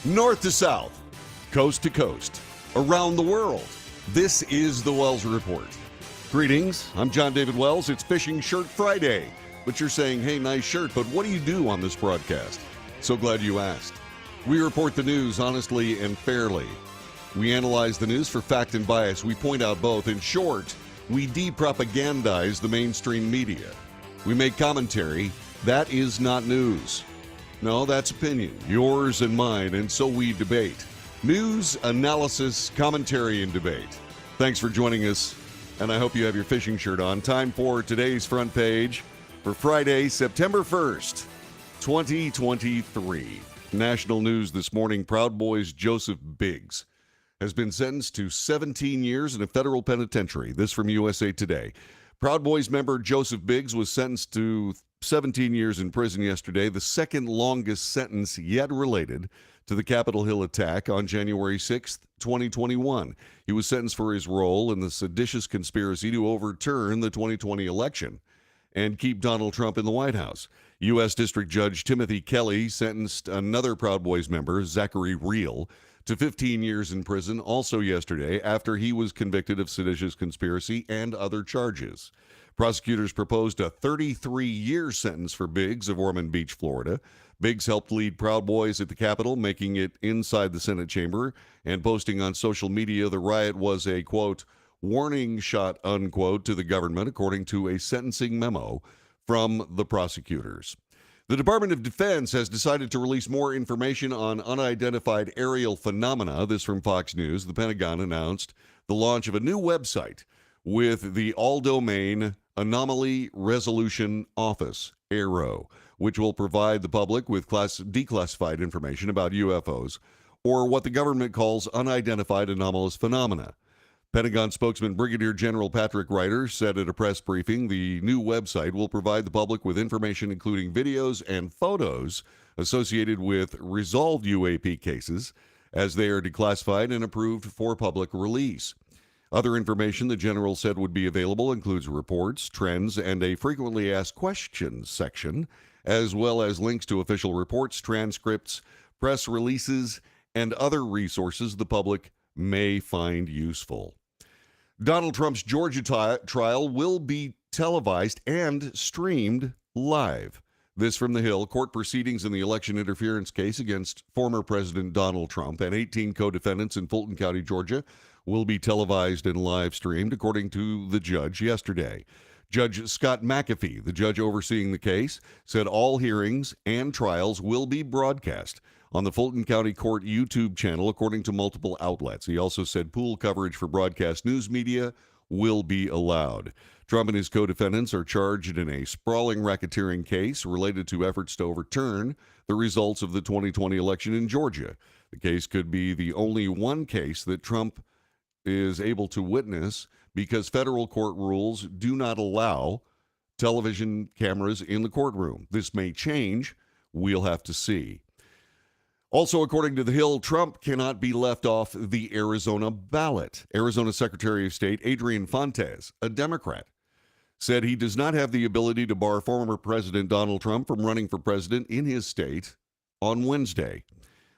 North to south, coast to coast, around the world. This is the Wells Report. Greetings, I'm John David Wells. It's Fishing Shirt Friday. But you're saying, hey, nice shirt, but what do you do on this broadcast? So glad you asked. We report the news honestly and fairly. We analyze the news for fact and bias. We point out both. In short, we de-propagandize the mainstream media. We make commentary. That is not news. No, that's opinion, yours and mine, and so we debate. News, analysis, commentary, and debate. Thanks for joining us, and I hope you have your fishing shirt on. Time for today's front page for Friday, September 1st, 2023. National news this morning, Proud Boys Joseph Biggs has been sentenced to 17 years in a federal penitentiary. This from USA Today. Proud Boys member Joseph Biggs was sentenced to 17 years in prison yesterday, the second longest sentence yet related to the Capitol Hill attack on January 6th, 2021. He was sentenced for his role in the seditious conspiracy to overturn the 2020 election and keep Donald Trump in the White House. U.S. District Judge Timothy Kelly sentenced another Proud Boys member, Zachary Rehl, to 15 years in prison also yesterday after he was convicted of seditious conspiracy and other charges. Prosecutors proposed a 33-year sentence for Biggs of Ormond Beach, Florida. Biggs helped lead Proud Boys at the Capitol, making it inside the Senate chamber and posting on social media the riot was a, quote, warning shot, unquote, to the government, according to a sentencing memo from the prosecutors. The Department of Defense has decided to release more information on unidentified aerial phenomena. This from Fox News. The Pentagon announced the launch of a new website with the All-Domain Anomaly Resolution Office, AARO, which will provide the public with declassified information about UFOs, or what the government calls unidentified anomalous phenomena. Pentagon spokesman Brigadier General Patrick Ryder said at a press briefing the new website will provide the public with information including videos and photos associated with resolved UAP cases as they are declassified and approved for public release. Other information the general said would be available includes reports, trends, and a frequently asked questions section, as well as links to official reports, transcripts, press releases, and other resources the public may find useful. Donald Trump's Georgia trial will be televised and streamed live. This from The Hill. Court proceedings in the election interference case against former President Donald Trump and 18 co-defendants in Fulton County, Georgia, will be televised and live streamed, according to the judge yesterday. Judge Scott McAfee, the judge overseeing the case, said all hearings and trials will be broadcast on the Fulton County Court YouTube channel, according to multiple outlets. He also said pool coverage for broadcast news media will be allowed. Trump and his co-defendants are charged in a sprawling racketeering case related to efforts to overturn the results of the 2020 election in Georgia. The case could be the only one case that Trump is able to witness because federal court rules do not allow television cameras in the courtroom. This may change. We'll have to see. Also, according to The Hill, Trump cannot be left off the Arizona ballot. Arizona Secretary of State Adrian Fontes, a Democrat, said he does not have the ability to bar former President Donald Trump from running for president in his state on Wednesday.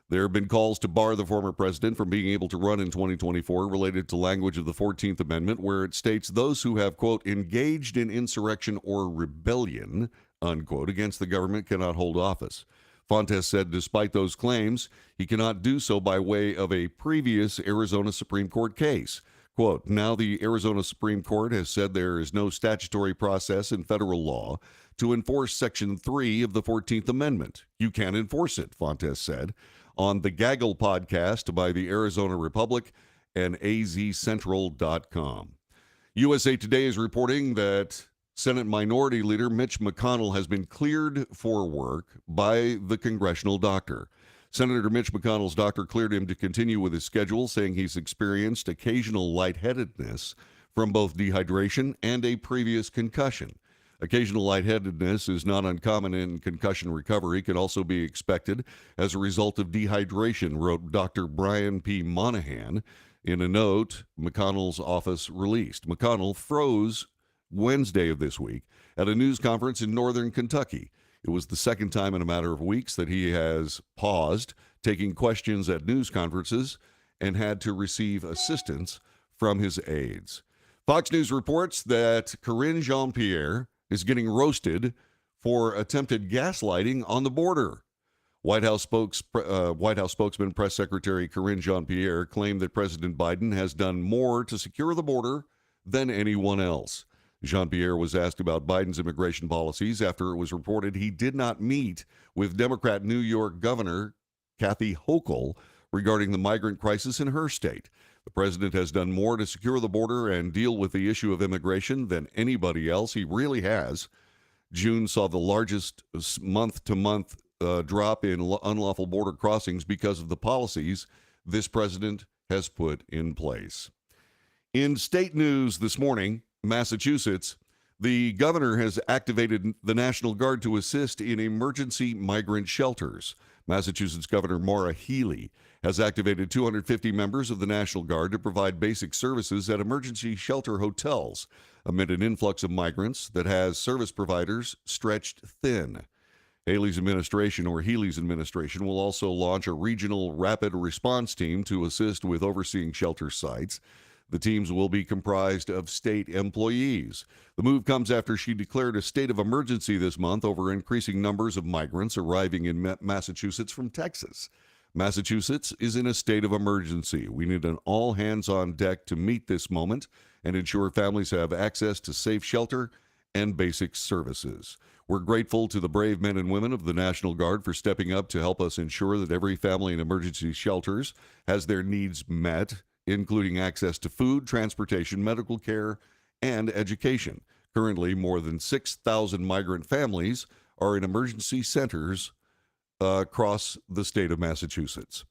There have been calls to bar the former president from being able to run in 2024 related to language of the 14th Amendment, where it states those who have, quote, engaged in insurrection or rebellion, unquote, against the government cannot hold office. Fontes said despite those claims, he cannot do so by way of a previous Arizona Supreme Court case. Quote, now the Arizona Supreme Court has said there is no statutory process in federal law to enforce Section 3 of the 14th Amendment. You can't enforce it, Fontes said on the Gaggle podcast by the Arizona Republic and azcentral.com. USA Today is reporting that Senate Minority Leader Mitch McConnell has been cleared for work by the congressional doctor. Senator Mitch McConnell's doctor cleared him to continue with his schedule, saying he's experienced occasional lightheadedness from both dehydration and a previous concussion. Occasional lightheadedness is not uncommon in concussion recovery, can also be expected as a result of dehydration, wrote Dr. Brian P. Monahan in a note McConnell's office released. McConnell froze Wednesday of this week at a news conference in northern Kentucky. It was the second time in a matter of weeks that he has paused taking questions at news conferences, and had to receive assistance from his aides. Fox News reports that Karine Jean-Pierre is getting roasted for attempted gaslighting on the border. White House spokesman Press Secretary Karine Jean-Pierre claimed that President Biden has done more to secure the border than anyone else. Jean-Pierre was asked about Biden's immigration policies after it was reported he did not meet with Democrat New York Governor Kathy Hochul regarding the migrant crisis in her state. The president has done more to secure the border and deal with the issue of immigration than anybody else. He really has. June saw the largest month-to-month drop in unlawful border crossings because of the policies this president has put in place. In state news this morning, Massachusetts, the governor has activated the National Guard to assist in emergency migrant shelters. Massachusetts Governor Maura Healey has activated 250 members of the National Guard to provide basic services at emergency shelter hotels amid an influx of migrants that has service providers stretched thin. Healey's administration will also launch a regional rapid response team to assist with overseeing shelter sites. The teams will be comprised of state employees. The move comes after she declared a state of emergency this month over increasing numbers of migrants arriving in Massachusetts from Texas. Massachusetts is in a state of emergency. We need an all hands on deck to meet this moment and ensure families have access to safe shelter and basic services. We're grateful to the brave men and women of the National Guard for stepping up to help us ensure that every family in emergency shelters has their needs met, including access to food, transportation, medical care, and education. Currently, more than 6,000 migrant families are in emergency centers across the state of Massachusetts.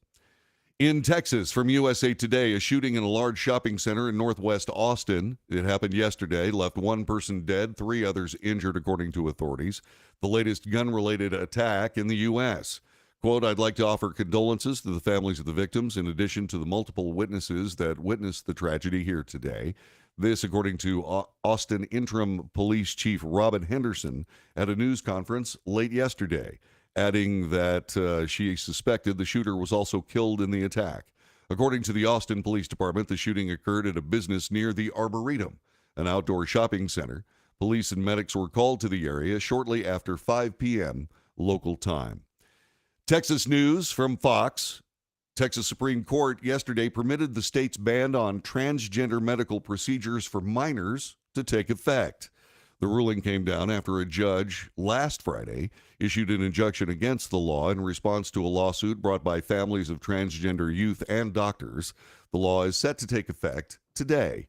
In Texas, from USA Today, a shooting in a large shopping center in northwest Austin. It happened yesterday, left one person dead, 3 others injured, according to authorities. The latest gun-related attack in the U.S. Quote, I'd like to offer condolences to the families of the victims, in addition to the multiple witnesses that witnessed the tragedy here today. This, according to Austin Interim Police Chief Robin Henderson at a news conference late yesterday, adding that she suspected the shooter was also killed in the attack. According to the Austin Police Department, the shooting occurred at a business near the Arboretum, an outdoor shopping center. Police and medics were called to the area shortly after 5 p.m. local time. Texas news from Fox. Texas Supreme Court yesterday permitted the state's ban on transgender medical procedures for minors to take effect. The ruling came down after a judge last Friday issued an injunction against the law in response to a lawsuit brought by families of transgender youth and doctors. The law is set to take effect today.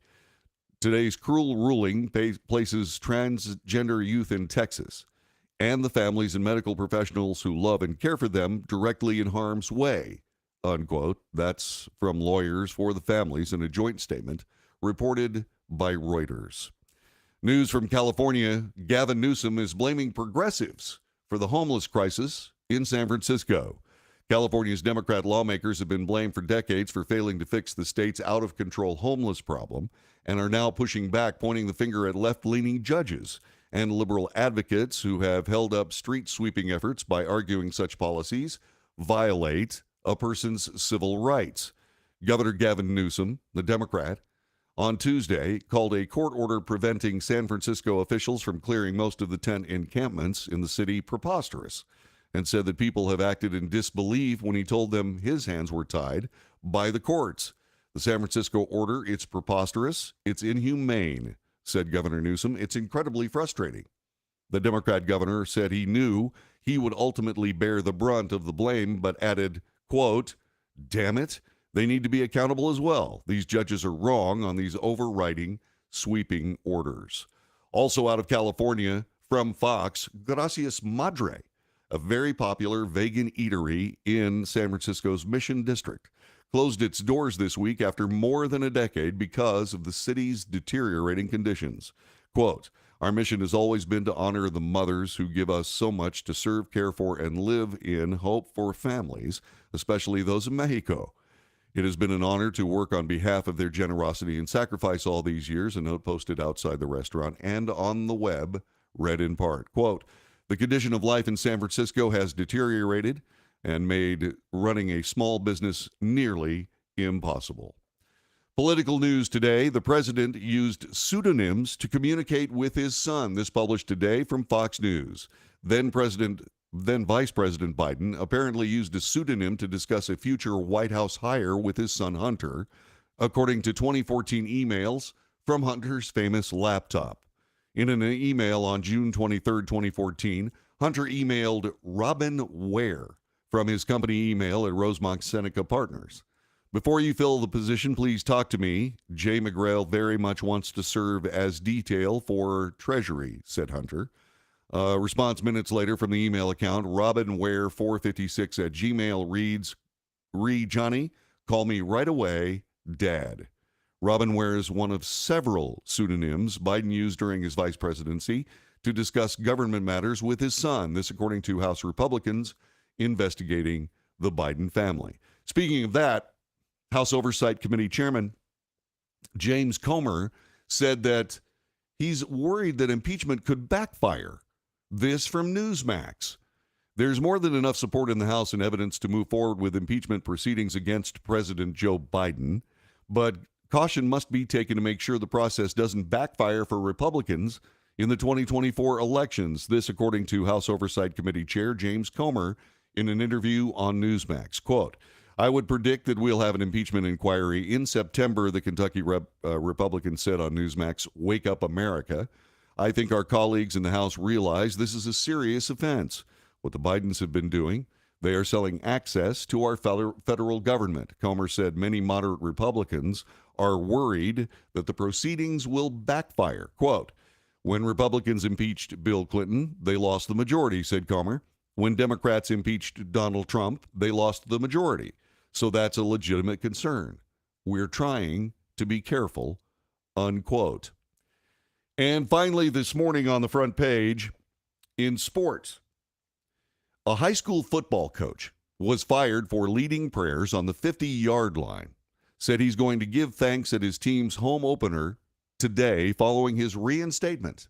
Today's cruel ruling places transgender youth in Texas and the families and medical professionals who love and care for them directly in harm's way, unquote. That's from lawyers for the families in a joint statement reported by Reuters. News from California, Gavin Newsom is blaming progressives for the homeless crisis in San Francisco. California's Democrat lawmakers have been blamed for decades for failing to fix the state's out-of-control homeless problem and are now pushing back, pointing the finger at left-leaning judges and liberal advocates who have held up street-sweeping efforts by arguing such policies violate a person's civil rights. Governor Gavin Newsom, the Democrat, on Tuesday called a court order preventing San Francisco officials from clearing most of the tent encampments in the city preposterous, and said that people have acted in disbelief when he told them his hands were tied by the courts. The San Francisco order, it's preposterous, it's inhumane, said Governor Newsom. It's incredibly frustrating. The Democrat governor said he knew he would ultimately bear the brunt of the blame, but added, quote, damn it, they need to be accountable as well. These judges are wrong on these overriding, sweeping orders. Also out of California, from Fox, Gracias Madre, a very popular vegan eatery in San Francisco's Mission District, closed its doors this week after more than a decade because of the city's deteriorating conditions. Quote, our mission has always been to honor the mothers who give us so much to serve, care for, and live in hope for families, especially those in Mexico. It has been an honor to work on behalf of their generosity and sacrifice all these years, a note posted outside the restaurant and on the web read in part, quote, the condition of life in San Francisco has deteriorated. and made running a small business nearly impossible. Political news today, the president used pseudonyms to communicate with his son. This published today from Fox News. Then Vice President Biden apparently used a pseudonym to discuss a future White House hire with his son Hunter, according to 2014 emails from Hunter's famous laptop. In an email on June 23, 2014, Hunter emailed Robin Ware from his company email at Rosemont Seneca Partners. Before you fill the position, please talk to me. Jay McGrail very much wants to serve as detail for Treasury, said Hunter. Response minutes later from the email account, RobinWare456 at Gmail reads, Johnny, call me right away, Dad. Robin Ware is one of several pseudonyms Biden used during his vice presidency to discuss government matters with his son. This according to House Republicans investigating the Biden family. Speaking of that, House Oversight Committee Chairman James Comer said that he's worried that impeachment could backfire. This from Newsmax. There's more than enough support in the House and evidence to move forward with impeachment proceedings against President Joe Biden, but caution must be taken to make sure the process doesn't backfire for Republicans in the 2024 elections. This according to House Oversight Committee Chair James Comer in an interview on Newsmax. Quote, I would predict that we'll have an impeachment inquiry in September, the Kentucky Republican said on Newsmax, Wake Up America. I think our colleagues in the House realize this is a serious offense. What the Bidens have been doing, they are selling access to our federal government. Comer said many moderate Republicans are worried that the proceedings will backfire. Quote, when Republicans impeached Bill Clinton, they lost the majority, said Comer. When Democrats impeached Donald Trump, they lost the majority. So that's a legitimate concern. We're trying to be careful, unquote. And finally, this morning on the front page, in sports, a high school football coach was fired for leading prayers on the 50-yard line, said he's going to give thanks at his team's home opener today following his reinstatement.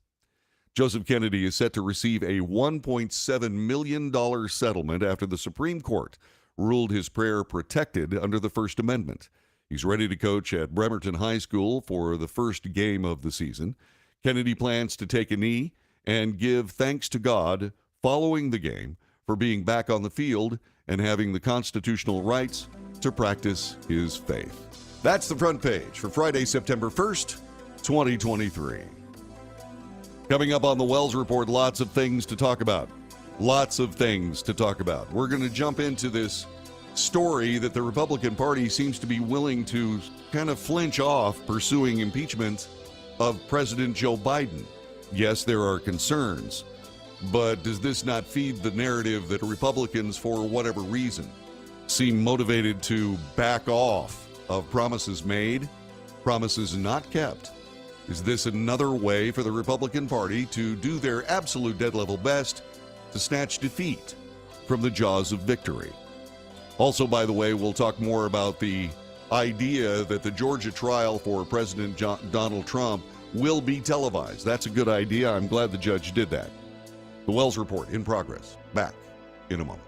Joseph Kennedy is set to receive a $1.7 million settlement after the Supreme Court ruled his prayer protected under the First Amendment. He's ready to coach at Bremerton High School for the first game of the season. Kennedy plans to take a knee and give thanks to God following the game for being back on the field and having the constitutional rights to practice his faith. That's the front page for Friday, September 1st, 2023. Coming up on the Wells Report, lots of things to talk about. Lots of things to talk about. We're going to jump into this story that the Republican Party seems to be willing to kind of flinch off pursuing impeachment of President Joe Biden. Yes, there are concerns, but does this not feed the narrative that Republicans, for whatever reason, seem motivated to back off of promises made, promises not kept? Is this another way for the Republican Party to do their absolute dead-level best to snatch defeat from the jaws of victory? Also, by the way, we'll talk more about the idea that the Georgia trial for President Donald Trump will be televised. That's a good idea. I'm glad the judge did that. The Wells Report in progress. Back in a moment.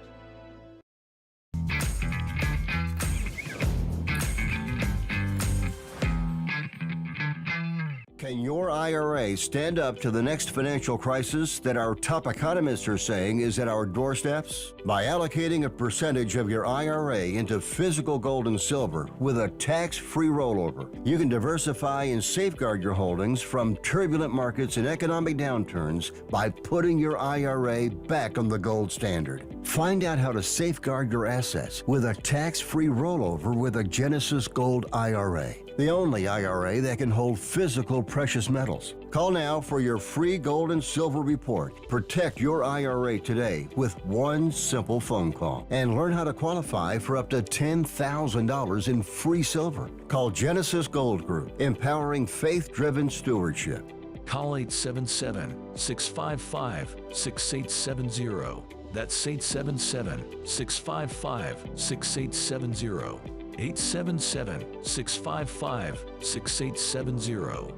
Can your IRA stand up to the next financial crisis that our top economists are saying is at our doorsteps? By allocating a percentage of your IRA into physical gold and silver with a tax-free rollover, you can diversify and safeguard your holdings from turbulent markets and economic downturns by putting your IRA back on the gold standard. Find out how to safeguard your assets with a tax-free rollover with a Genesis Gold IRA, the only IRA that can hold physical precious metals. Call now for your free gold and silver report. Protect your IRA today with one simple phone call and learn how to qualify for up to $10,000 in free silver. Call Genesis Gold Group, empowering faith-driven stewardship. Call 877-655-6870. That's 877-655-6870. 877-655-6870.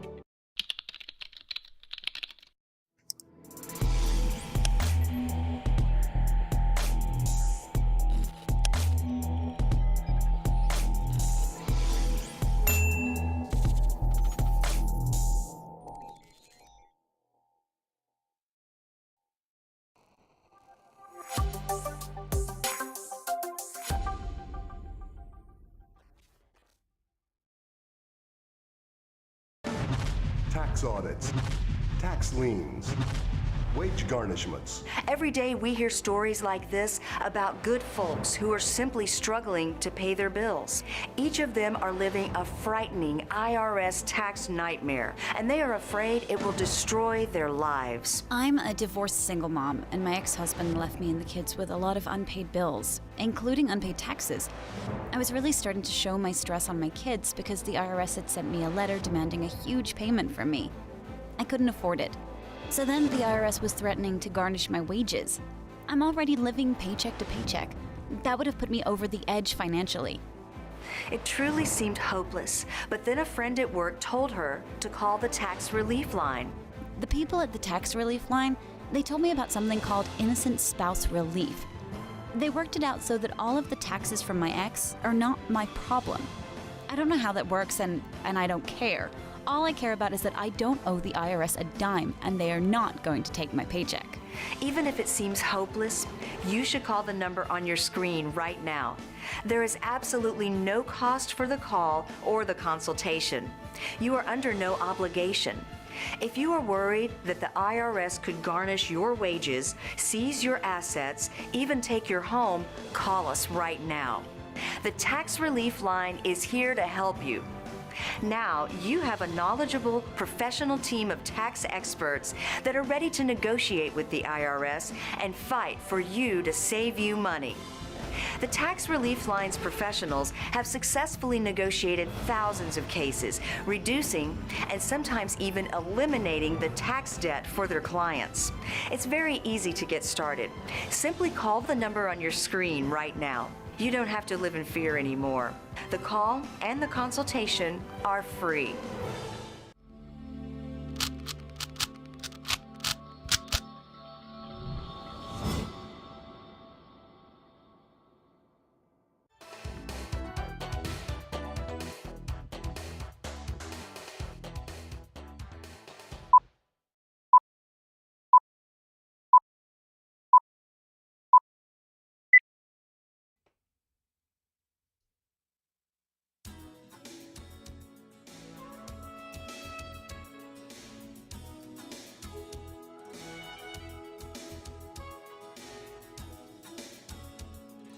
tax audits, tax liens, wage garnishments. Every day we hear stories like this about good folks who are simply struggling to pay their bills. Each of them are living a frightening IRS tax nightmare, and they are afraid it will destroy their lives. I'm a divorced single mom, and my ex-husband left me and the kids with a lot of unpaid bills, including unpaid taxes. I was really starting to show my stress on my kids because the IRS had sent me a letter demanding a huge payment from me. I couldn't afford it. So then the IRS was threatening to garnish my wages. I'm already living paycheck to paycheck. That would have put me over the edge financially. It truly seemed hopeless, but then a friend at work told her to call the tax relief line. The people at the tax relief line, they told me about something called innocent spouse relief. They worked it out so that all of the taxes from my ex are not my problem. I don't know how that works, and I don't care. All I care about is that I don't owe the IRS a dime, and they are not going to take my paycheck. Even if it seems hopeless, you should call the number on your screen right now. There is absolutely no cost for the call or the consultation. You are under no obligation. If you are worried that the IRS could garnish your wages, seize your assets, even take your home, call us right now. The Tax Relief Line is here to help you. Now, you have a knowledgeable, professional team of tax experts that are ready to negotiate with the IRS and fight for you to save you money. The Tax Relief Line's professionals have successfully negotiated thousands of cases, reducing and sometimes even eliminating the tax debt for their clients. It's very easy to get started. Simply call the number on your screen right now. You don't have to live in fear anymore. The call and the consultation are free.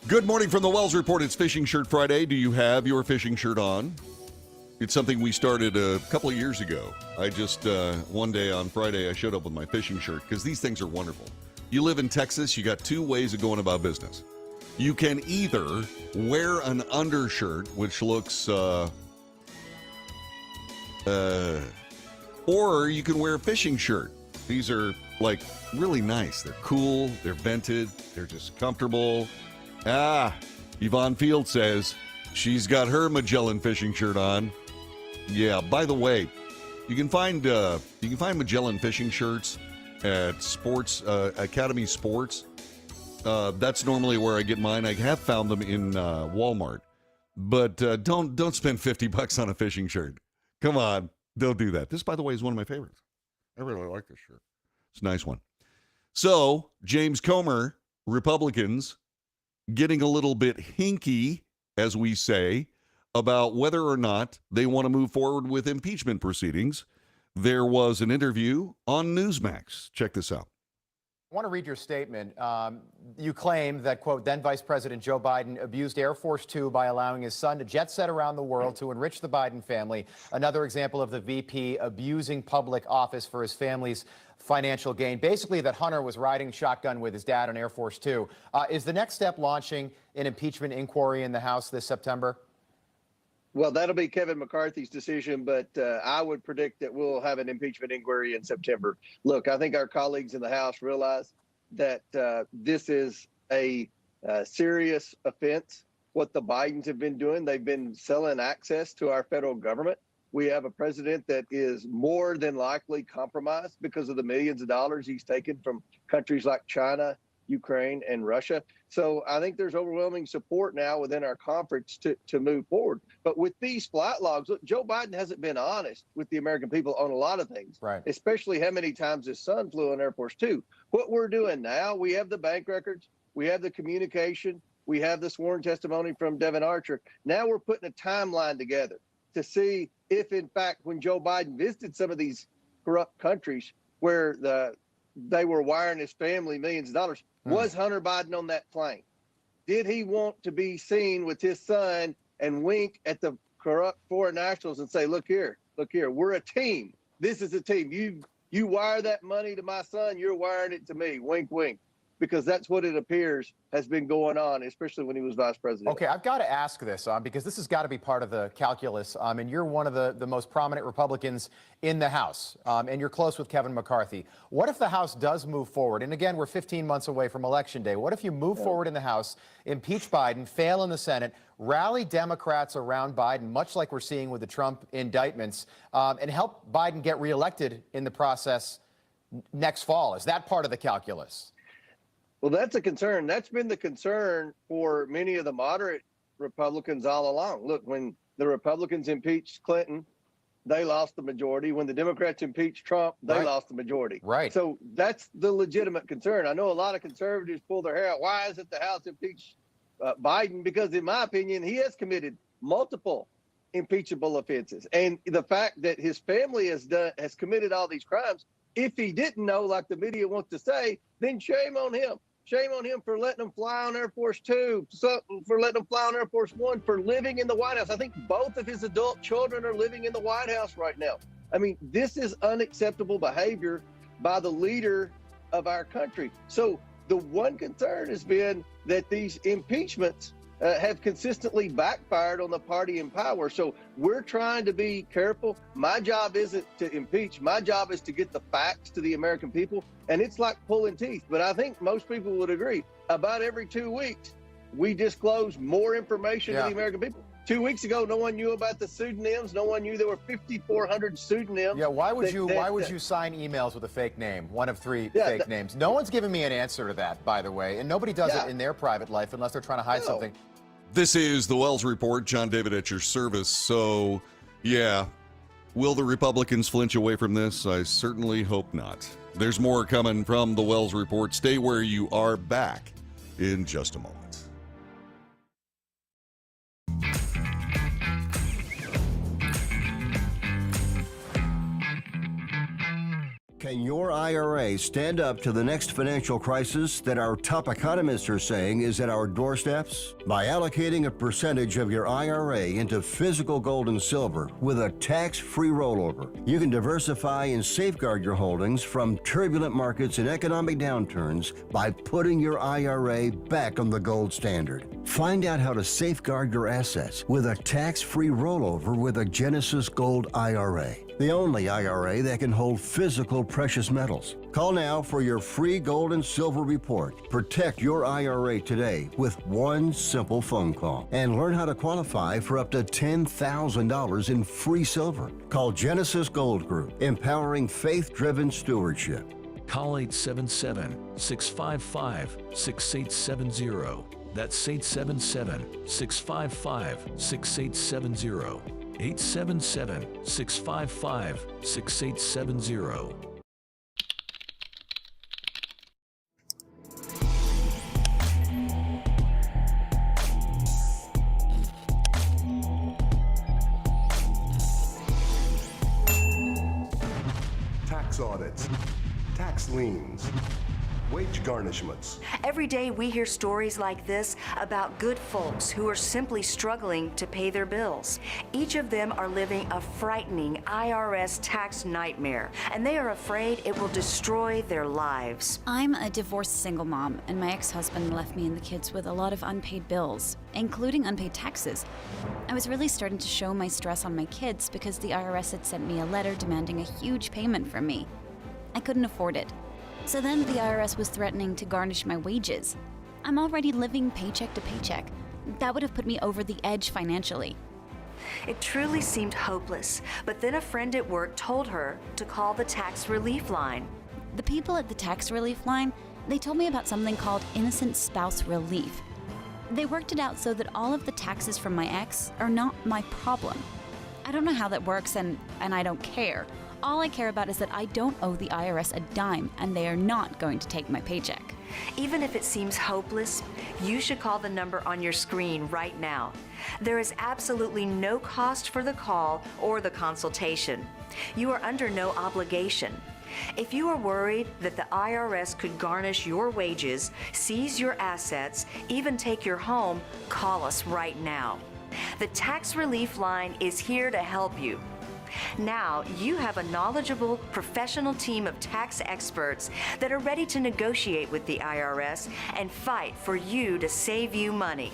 Good morning from the Wells Report. It's Fishing Shirt Friday. Do you have your fishing shirt on? It's something we started a couple of years ago. I just, one day on Friday, I showed up with my fishing shirt because these things are wonderful. You live in Texas, you got two ways of going about business. You can either wear an undershirt, which looks, or you can wear a fishing shirt. These are like really nice. They're cool, they're vented, they're just comfortable. Yvonne Field says she's got her Magellan fishing shirt on. Yeah, by the way, you can find Magellan fishing shirts at Sports Academy Sports. That's normally where I get mine. I have found them in Walmart, but don't spend $50 on a fishing shirt. Come on, don't do that. This, by the way, is one of my favorites. I really like this shirt. It's a nice one. So James Comer, Republicans, getting a little bit hinky, as we say, about whether or not they want to move forward with impeachment proceedings. There was an interview on Newsmax. Check this out. I want to read your statement. You claim that, quote, then Vice President Joe Biden abused Air Force Two by allowing his son to jet set around the world to enrich the Biden family. Another example of the VP abusing public office for his family's financial gain. Basically, that Hunter was riding shotgun with his dad on Air Force Two. Is the next step launching an impeachment inquiry in the House this September? Well, that'll be Kevin McCarthy's decision, but I would predict that we'll have an impeachment inquiry in September. Look, I think our colleagues in the House realize that this is a serious offense. What the Bidens have been doing, they've been selling access to our federal government. We have a president that is more than likely compromised because of the millions of dollars he's taken from countries like China, Ukraine, and Russia. So I think there's overwhelming support now within our conference to move forward. But with these flight logs, look, Joe Biden hasn't been honest with the American people on a lot of things, right? Especially how many times his son flew on Air Force Two. What we're doing now, we have the bank records, we have the communication, we have the sworn testimony from Devin Archer. Now we're putting a timeline together to see if, in fact, when Joe Biden visited some of these corrupt countries where they were wiring his family millions of dollars. Was Hunter Biden on that plane? Did he want to be seen with his son and wink at the corrupt foreign nationals and say, look here, we're a team. This is a team. You wire that money to my son, you're wiring it to me. Wink, wink. Because that's what it appears has been going on, especially when he was vice president. Okay, I've got to ask this because this has got to be part of the calculus. And you're one of the most prominent Republicans in the House, and you're close with Kevin McCarthy. What if the House does move forward? And again, we're 15 months away from Election Day. What if you move forward in the House, impeach Biden, fail in the Senate, rally Democrats around Biden, much like we're seeing with the Trump indictments, and help Biden get reelected in the process next fall? Is that part of the calculus? Well, that's a concern. That's been the concern for many of the moderate Republicans all along. Look, when the Republicans impeached Clinton, they lost the majority. When the Democrats impeached Trump, they lost the majority. Right. So that's the legitimate concern. I know a lot of conservatives pull their hair out. Why isn't the House impeached Biden? Because in my opinion, he has committed multiple impeachable offenses. And the fact that his family has committed all these crimes, if he didn't know, like the media wants to say, then shame on him. Shame on him for letting them fly on Air Force Two, for letting them fly on Air Force One, for living in the White House. I think both of his adult children are living in the White House right now. I mean, this is unacceptable behavior by the leader of our country. So the one concern has been that these impeachments have consistently backfired on the party in power. So we're trying to be careful. My job isn't to impeach. My job is to get the facts to the American people. And it's like pulling teeth. But I think most people would agree about every 2 weeks, we disclose more information to the American people. 2 weeks ago, no one knew about the pseudonyms. No one knew there were 5,400 pseudonyms. Yeah, why would you sign emails with a fake name, one of three fake names? No one's given me an answer to that, by the way, and nobody does it in their private life unless they're trying to hide something. This is the Wells Report. John David at your service. So, yeah, will the Republicans flinch away from this? I certainly hope not. There's more coming from the Wells Report. Stay where you are. Back in just a moment. Can your IRA stand up to the next financial crisis that our top economists are saying is at our doorsteps? By allocating a percentage of your IRA into physical gold and silver with a tax-free rollover, you can diversify and safeguard your holdings from turbulent markets and economic downturns by putting your IRA back on the gold standard. Find out how to safeguard your assets with a tax-free rollover with a Genesis Gold IRA, the only IRA that can hold physical precious metals. Call now for your free gold and silver report. Protect your IRA today with one simple phone call and learn how to qualify for up to $10,000 in free silver. Call Genesis Gold Group, empowering faith-driven stewardship. Call 877-655-6870. That's 877-655-6870. 877-655-6870. Tax audits, tax liens, wage garnishments. Every day we hear stories like this about good folks who are simply struggling to pay their bills. Each of them are living a frightening IRS tax nightmare, and they are afraid it will destroy their lives. I'm a divorced single mom, and my ex-husband left me and the kids with a lot of unpaid bills, including unpaid taxes. I was really starting to show my stress on my kids because the IRS had sent me a letter demanding a huge payment from me. I couldn't afford it. So then the IRS was threatening to garnish my wages. I'm already living paycheck to paycheck. That would have put me over the edge financially. It truly seemed hopeless, but then a friend at work told her to call the tax relief line. The people at the tax relief line, they told me about something called innocent spouse relief. They worked it out so that all of the taxes from my ex are not my problem. I don't know how that works, and I don't care. All I care about is that I don't owe the IRS a dime, and they are not going to take my paycheck. Even if it seems hopeless, you should call the number on your screen right now. There is absolutely no cost for the call or the consultation. You are under no obligation. If you are worried that the IRS could garnish your wages, seize your assets, even take your home, call us right now. The Tax Relief Line is here to help you. Now, you have a knowledgeable, professional team of tax experts that are ready to negotiate with the IRS and fight for you to save you money.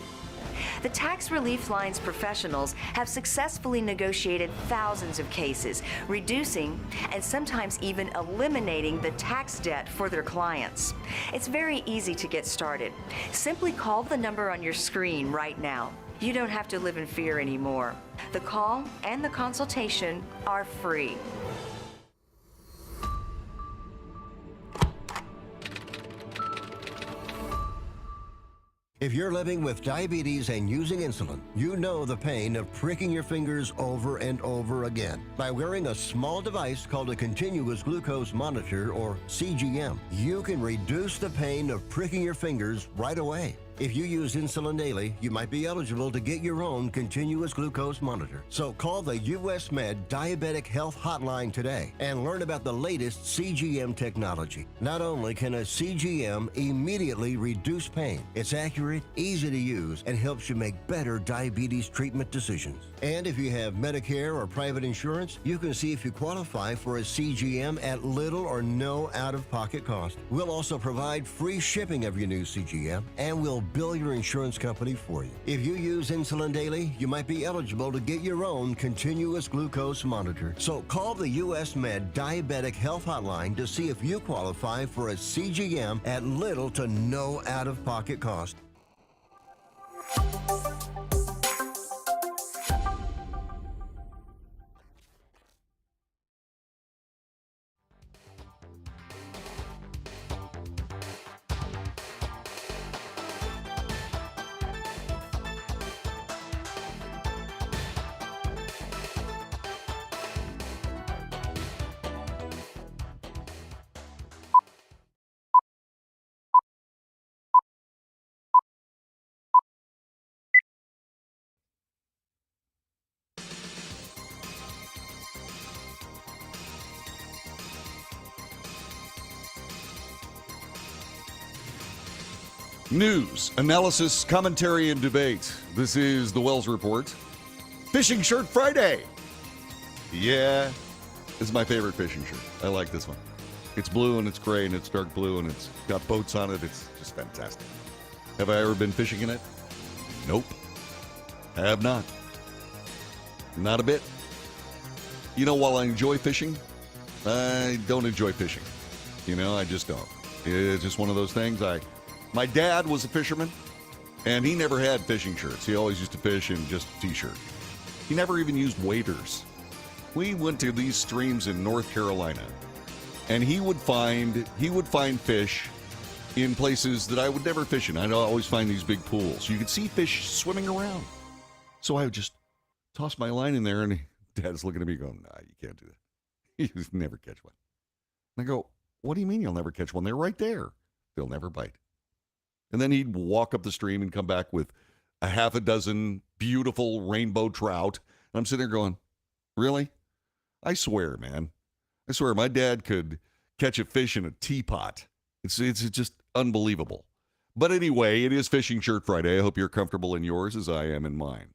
The Tax Relief Line's professionals have successfully negotiated thousands of cases, reducing and sometimes even eliminating the tax debt for their clients. It's very easy to get started. Simply call the number on your screen right now. You don't have to live in fear anymore. The call and the consultation are free. If you're living with diabetes and using insulin, you know the pain of pricking your fingers over and over again. By wearing a small device called a continuous glucose monitor, or CGM, you can reduce the pain of pricking your fingers right away. If you use insulin daily, you might be eligible to get your own continuous glucose monitor. So call the US Med Diabetic Health Hotline today and learn about the latest CGM technology. Not only can a CGM immediately reduce pain, it's accurate, easy to use, and helps you make better diabetes treatment decisions. And if you have Medicare or private insurance, you can see if you qualify for a CGM at little or no out-of-pocket cost. We'll also provide free shipping of your new CGM, and we'll bill your insurance company for you. If you use insulin daily, you might be eligible to get your own continuous glucose monitor. So call the US Med Diabetic Health Hotline to see if you qualify for a CGM at little to no out-of-pocket cost. News, analysis, commentary, and debate. This is the Wells Report. Fishing Shirt Friday. Yeah, this is my favorite fishing shirt. I like this one. It's blue and it's gray and it's dark blue and it's got boats on it. It's just fantastic. Have I ever been fishing in it? Nope. I have not. Not a bit. You know, while I enjoy fishing, I don't enjoy fishing. You know, I just don't. It's just one of those things. My dad was a fisherman, and he never had fishing shirts. He always used to fish in just a t-shirt. He never even used waders. We went to these streams in North Carolina, and he would find fish in places that I would never fish in. I'd always find these big pools. You could see fish swimming around. So I would just toss my line in there, and Dad's looking at me going, "Nah, you can't do that. You never catch one." And I go, "What do you mean you'll never catch one? They're right there. They'll never bite." And then he'd walk up the stream and come back with a half a dozen beautiful rainbow trout. And I'm sitting there going, really? I swear, man. I swear, my dad could catch a fish in a teapot. It's just unbelievable. But anyway, it is Fishing Shirt Friday. I hope you're comfortable in yours as I am in mine.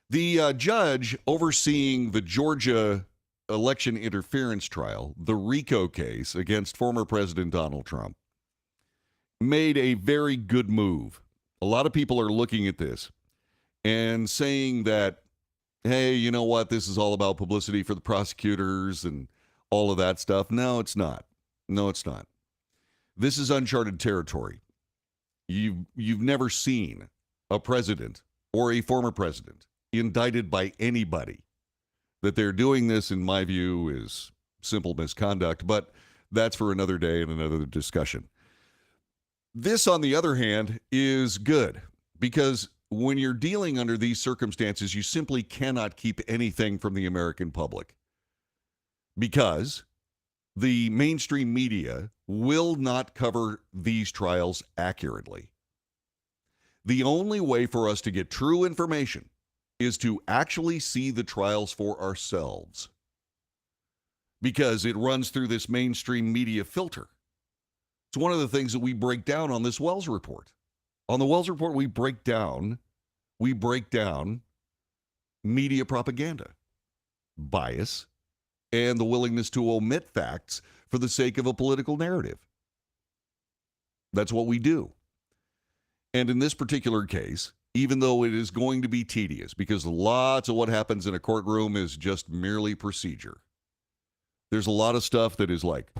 The judge overseeing the Georgia election interference trial, the RICO case against former President Donald Trump, made a very good move. A lot of people are looking at this and saying that, hey, you know what? This is all about publicity for the prosecutors and all of that stuff. No, it's not. No, it's not. This is uncharted territory. You've never seen a president or a former president indicted by anybody. That they're doing this, in my view, is simple misconduct, but that's for another day and another discussion. This, on the other hand, is good because when you're dealing under these circumstances, you simply cannot keep anything from the American public. because the mainstream media will not cover these trials accurately. The only way for us to get true information is to actually see the trials for ourselves, because it runs through this mainstream media filter. It's one of the things that we break down on this Wells report. On the Wells report, we break down media propaganda, bias, and the willingness to omit facts for the sake of a political narrative. That's what we do. And in this particular case, even though it is going to be tedious, because lots of what happens in a courtroom is just merely procedure, there's a lot of stuff that is like,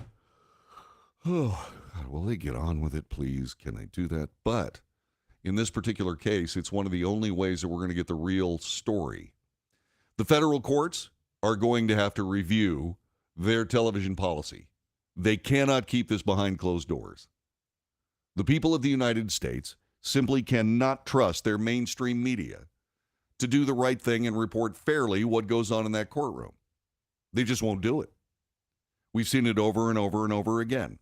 oh, will they get on with it, please? Can they do that? But in this particular case, it's one of the only ways that we're going to get the real story. The federal courts are going to have to review their television policy. They cannot keep this behind closed doors. The people of the United States simply cannot trust their mainstream media to do the right thing and report fairly what goes on in that courtroom. They just won't do it. We've seen it over and over and over again.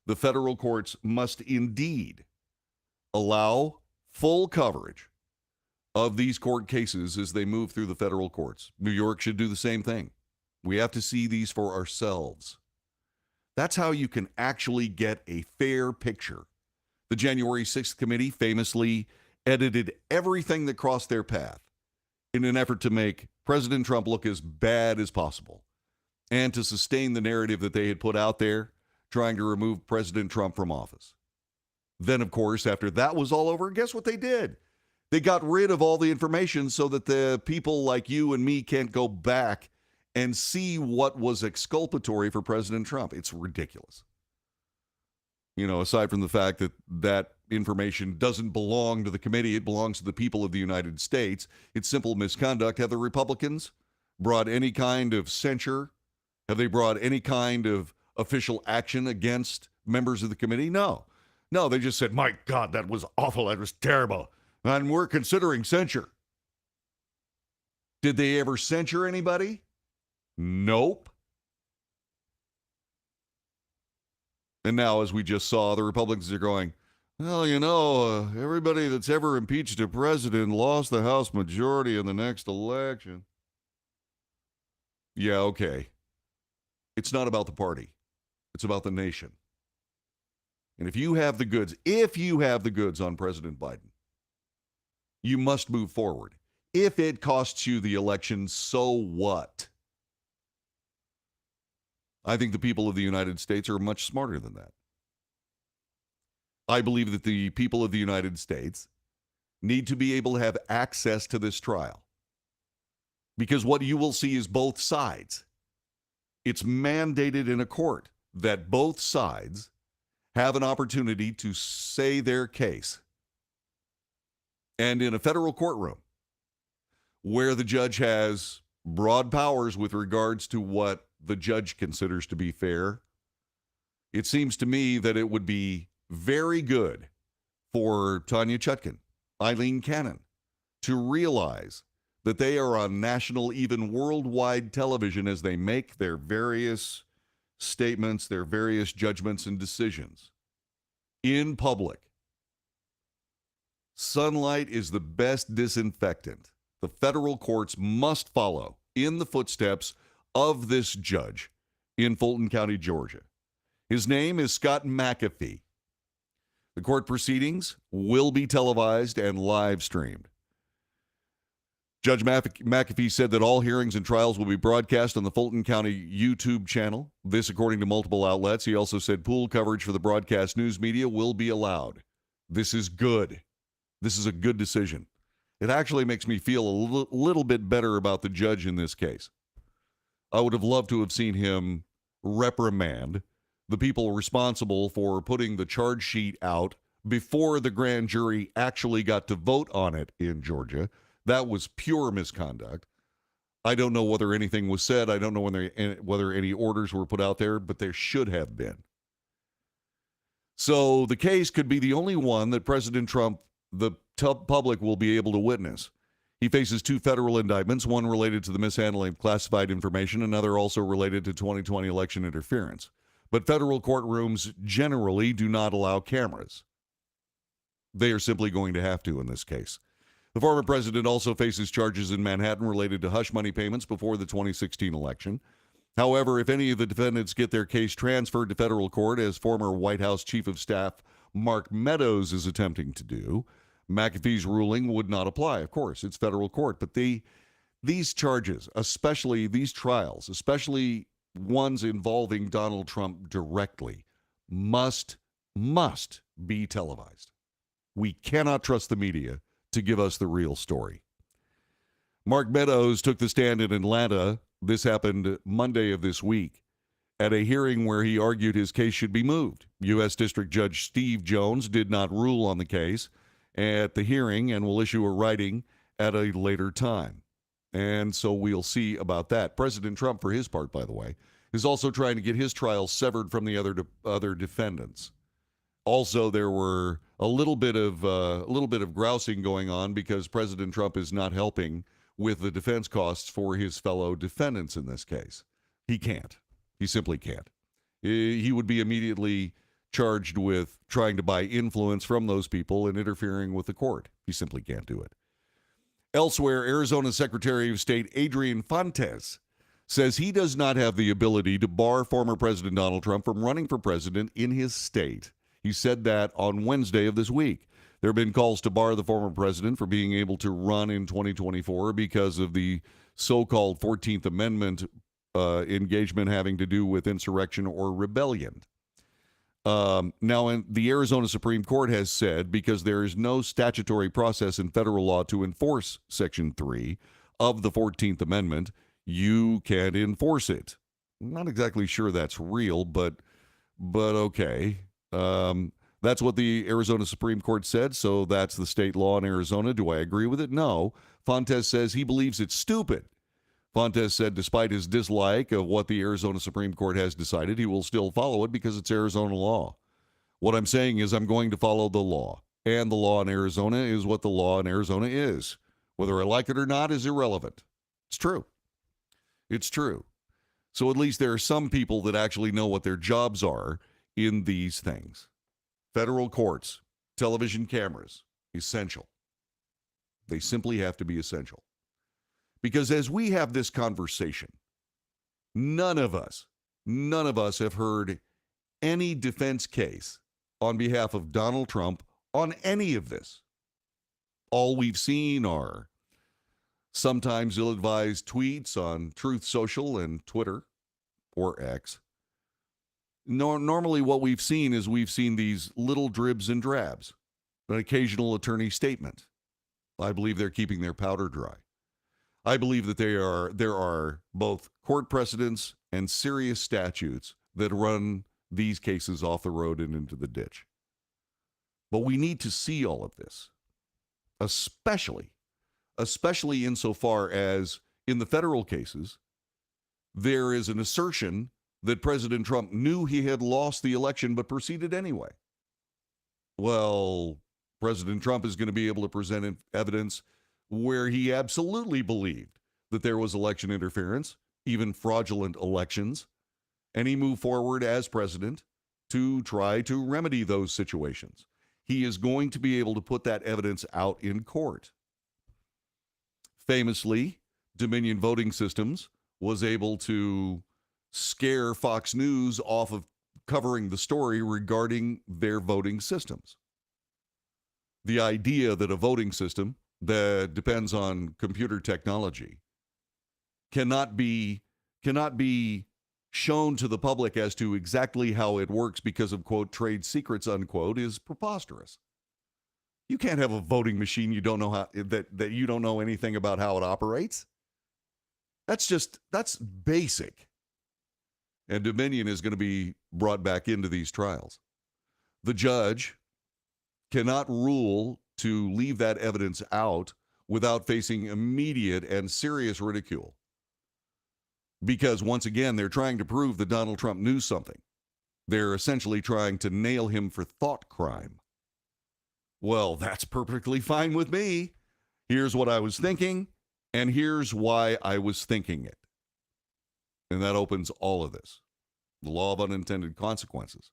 The federal courts must indeed allow full coverage of these court cases as they move through the federal courts. New York should do the same thing. We have to see these for ourselves. That's how you can actually get a fair picture. The January 6th committee famously edited everything that crossed their path in an effort to make President Trump look as bad as possible and to sustain the narrative that they had put out there, trying to remove President Trump from office. Then, of course, after that was all over, guess what they did? They got rid of all the information so that the people like you and me can't go back and see what was exculpatory for President Trump. It's ridiculous. You know, aside from the fact that that information doesn't belong to the committee, it belongs to the people of the United States. It's simple misconduct. Have the Republicans brought any kind of censure? Have they brought any kind of official action against members of the committee? No. No, they just said, my God, that was awful. That was terrible. And we're considering censure. Did they ever censure anybody? Nope. And now, as we just saw, the Republicans are going, well, you know, everybody that's ever impeached a president lost the House majority in the next election. Yeah, okay. It's not about the party. It's about the nation. And if you have the goods on President Biden, you must move forward. If it costs you the election, so what? I think the people of the United States are much smarter than that. I believe that the people of the United States need to be able to have access to this trial, because what you will see is both sides. It's mandated in a court that both sides have an opportunity to say their case. And in a federal courtroom where the judge has broad powers with regards to what the judge considers to be fair, it seems to me that it would be very good for Tanya Chutkan, Eileen Cannon, to realize that they are on national, even worldwide television as they make their various statements, their various judgments and decisions in public. Sunlight is the best disinfectant. The federal courts must follow in the footsteps of this judge in Fulton County, Georgia. His name is Scott McAfee. The court proceedings will be televised and live streamed. Judge McAfee said that all hearings and trials will be broadcast on the Fulton County YouTube channel. This, according to multiple outlets. He also said pool coverage for the broadcast news media will be allowed. This is good. This is a good decision. It actually makes me feel a little bit better about the judge in this case. I would have loved to have seen him reprimand the people responsible for putting the charge sheet out before the grand jury actually got to vote on it in Georgia. That was pure misconduct. I don't know whether anything was said. I don't know whether any orders were put out there, but there should have been. So the case could be the only one that President Trump, the public, will be able to witness. He faces 2 federal indictments, one related to the mishandling of classified information, another also related to 2020 election interference. But federal courtrooms generally do not allow cameras. They are simply going to have to in this case. The former president also faces charges in Manhattan related to hush money payments before the 2016 election. However, if any of the defendants get their case transferred to federal court, as former White House Chief of Staff Mark Meadows is attempting to do, McAfee's ruling would not apply. Of course, it's federal court. But these charges, especially these trials, especially ones involving Donald Trump directly, must be televised. We cannot trust the media to give us the real story. Mark Meadows took the stand in Atlanta. This happened Monday of this week at a hearing where he argued his case should be moved. U.S. District Judge Steve Jones did not rule on the case at the hearing and will issue a writing at a later time. And so we'll see about that. President Trump, for his part, by the way, is also trying to get his trial severed from the other defendants. Also, there were a little bit of grousing going on because President Trump is not helping with the defense costs for his fellow defendants in this case. He can't. He simply can't. He would be immediately charged with trying to buy influence from those people and interfering with the court. He simply can't do it. Elsewhere, Arizona Secretary of State Adrian Fontes says he does not have the ability to bar former President Donald Trump from running for president in his state. He said that on Wednesday of this week. There have been calls to bar the former president from being able to run in 2024 because of the so-called 14th Amendment engagement having to do with insurrection or rebellion. Now, the Arizona Supreme Court has said because there is no statutory process in federal law to enforce Section 3 of the 14th Amendment, you can't enforce it. I'm not exactly sure that's real, but okay. That's what the Arizona Supreme Court said, so that's the state law in Arizona. Do I agree with it? No. Fontes says he believes it's stupid. Fontes said despite his dislike of what the Arizona Supreme Court has decided, he will still follow it because it's Arizona law. What I'm saying is I'm going to follow the law, and the law in Arizona is what the law in Arizona is. Whether I like it or not is irrelevant. It's true. It's true. So at least there are some people that actually know what their jobs are in these things. Federal courts, television cameras, essential. They simply have to be essential. Because as we have this conversation, none of us have heard any defense case on behalf of Donald Trump on any of this. All we've seen are sometimes ill-advised tweets on Truth Social and Twitter, or X. Normally what we've seen is these little dribs and drabs, an occasional attorney statement. I believe they're keeping their powder dry. I believe that there are both court precedents and serious statutes that run these cases off the road and into the ditch. But we need to see all of this, especially insofar as in the federal cases, there is an assertion that President Trump knew he had lost the election but proceeded anyway. Well, President Trump is going to be able to present evidence where he absolutely believed that there was election interference, even fraudulent elections, and he moved forward as president to try to remedy those situations. He is going to be able to put that evidence out in court. Famously, Dominion Voting Systems was able to scare Fox News off of covering the story regarding their voting systems. The idea that a voting system that depends on computer technology cannot be shown to the public as to exactly how it works because of, quote, trade secrets, unquote, is preposterous. You can't have a voting machine you don't know how that you don't know anything about how it operates. That's basic. And Dominion is going to be brought back into these trials. The judge cannot rule to leave that evidence out without facing immediate and serious ridicule. Because once again, they're trying to prove that Donald Trump knew something. They're essentially trying to nail him for thought crime. Well, that's perfectly fine with me. Here's what I was thinking, and here's why I was thinking it. And that opens all of this. The law of unintended consequences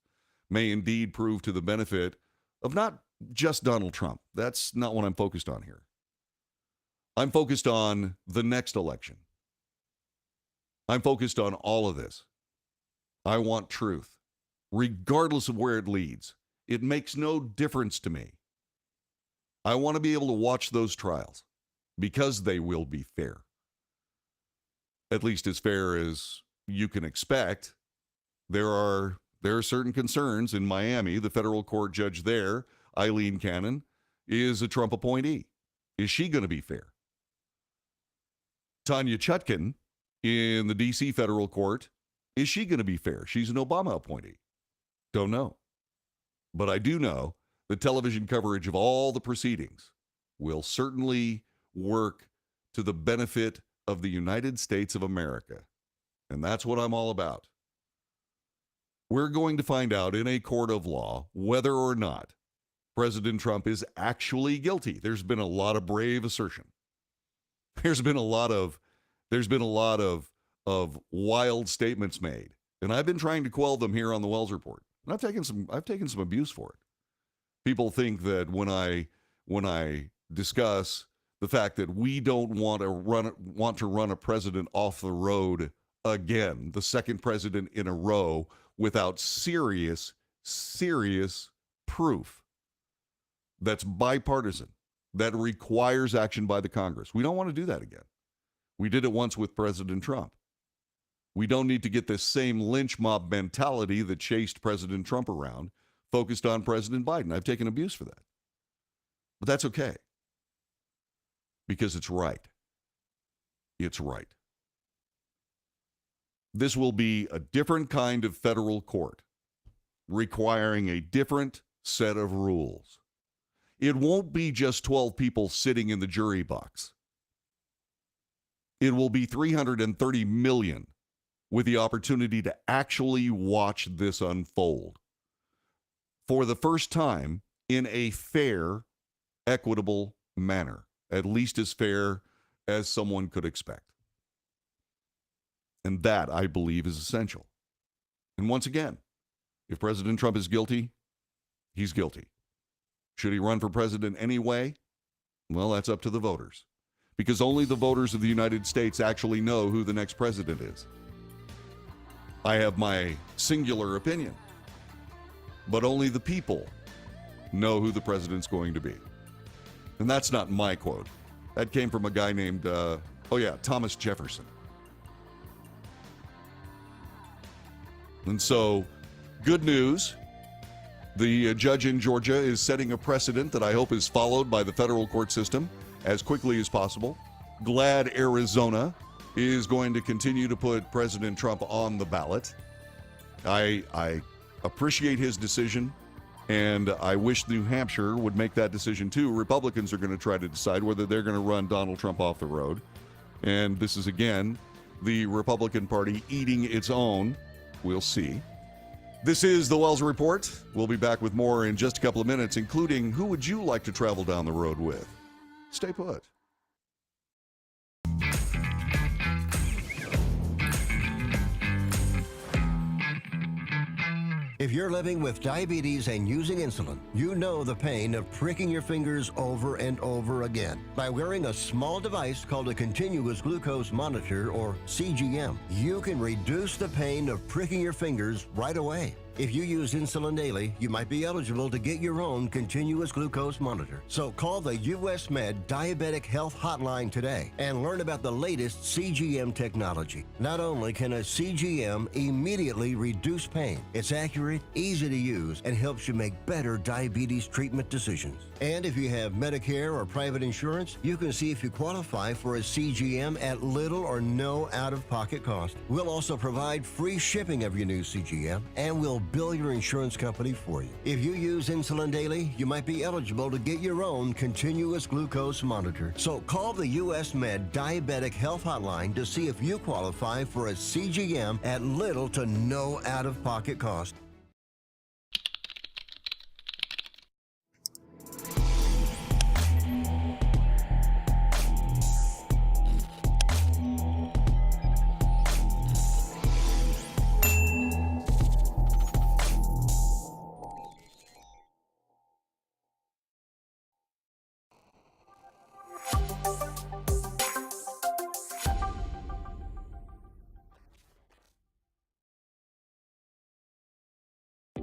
may indeed prove to the benefit of not just Donald Trump. That's not what I'm focused on here. I'm focused on the next election. I'm focused on all of this. I want truth, regardless of where it leads. It makes no difference to me. I want to be able to watch those trials because they will be fair. At least as fair as you can expect. There are certain concerns in Miami. The federal court judge there, Eileen Cannon, is a Trump appointee. Is she going to be fair? Tanya Chutkan in the D.C. federal court, is she going to be fair? She's an Obama appointee. Don't know. But I do know the television coverage of all the proceedings will certainly work to the benefit of the United States of America. And that's what I'm all about. We're going to find out in a court of law whether or not President Trump is actually guilty. There's been a lot of brave assertion. There's been a lot of wild statements made. And I've been trying to quell them here on the Wells Report. And I've taken some abuse for it. People think that when I discuss the fact that we don't want to run a president off the road again, the second president in a row, without serious proof that's bipartisan, that requires action by the Congress. We don't want to do that again. We did it once with President Trump. We don't need to get this same lynch mob mentality that chased President Trump around, focused on President Biden. I've taken abuse for that. But that's okay. Because it's right. It's right. This will be a different kind of federal court, requiring a different set of rules. It won't be just 12 people sitting in the jury box. It will be 330 million with the opportunity to actually watch this unfold for the first time in a fair, equitable manner, at least as fair as someone could expect. And that, I believe, is essential. And once again, if President Trump is guilty, he's guilty. Should he run for president anyway? Well, that's up to the voters. Because only the voters of the United States actually know who the next president is. I have my singular opinion. But only the people know who the president's going to be. And that's not my quote. That came from a guy named, Thomas Jefferson. And so, good news. The judge in Georgia is setting a precedent that I hope is followed by the federal court system as quickly as possible. Glad Arizona is going to continue to put President Trump on the ballot. I appreciate his decision, and I wish New Hampshire would make that decision too. Republicans are going to try to decide whether they're going to run Donald Trump off the road. And this is, again, the Republican Party eating its own. We'll see. This is the Wells Report. We'll be back with more in just a couple of minutes, including who would you like to travel down the road with? Stay put. If you're living with diabetes and using insulin, you know the pain of pricking your fingers over and over again. By wearing a small device called a continuous glucose monitor, or CGM, you can reduce the pain of pricking your fingers right away. If you use insulin daily, you might be eligible to get your own continuous glucose monitor. So call the US Med Diabetic Health Hotline today and learn about the latest CGM technology. Not only can a CGM immediately reduce pain, it's accurate, easy to use, and helps you make better diabetes treatment decisions. And if you have Medicare or private insurance, you can see if you qualify for a CGM at little or no out-of-pocket cost. We'll also provide free shipping of your new CGM, and we'll bill your insurance company for you. If you use insulin daily, you might be eligible to get your own continuous glucose monitor. So call the US Med Diabetic Health Hotline to see if you qualify for a CGM at little to no out-of-pocket cost.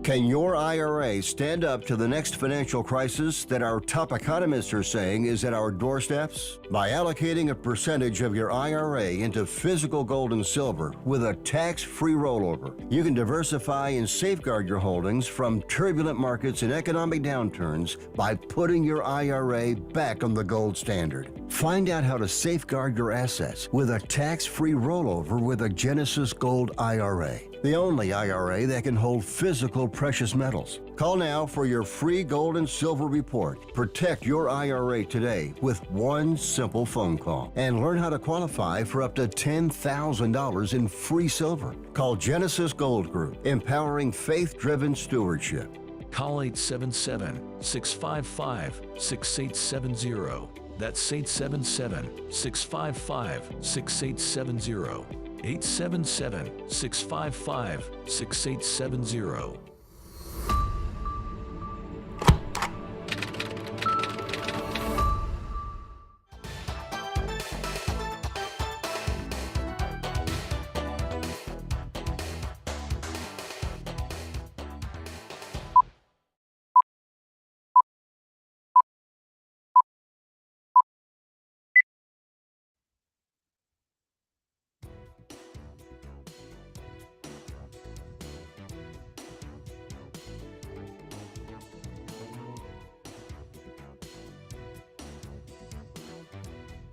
Can your IRA stand up to the next financial crisis that our top economists are saying is at our doorsteps? By allocating a percentage of your IRA into physical gold and silver with a tax-free rollover, you can diversify and safeguard your holdings from turbulent markets and economic downturns by putting your IRA back on the gold standard. Find out how to safeguard your assets with a tax-free rollover with a Genesis Gold IRA, the only IRA that can hold physical precious metals. Call now for your free gold and silver report. Protect your IRA today with one simple phone call and learn how to qualify for up to $10,000 in free silver. Call Genesis Gold Group, empowering faith-driven stewardship. Call 877-655-6870. That's 877-655-6870. 877-655-6870.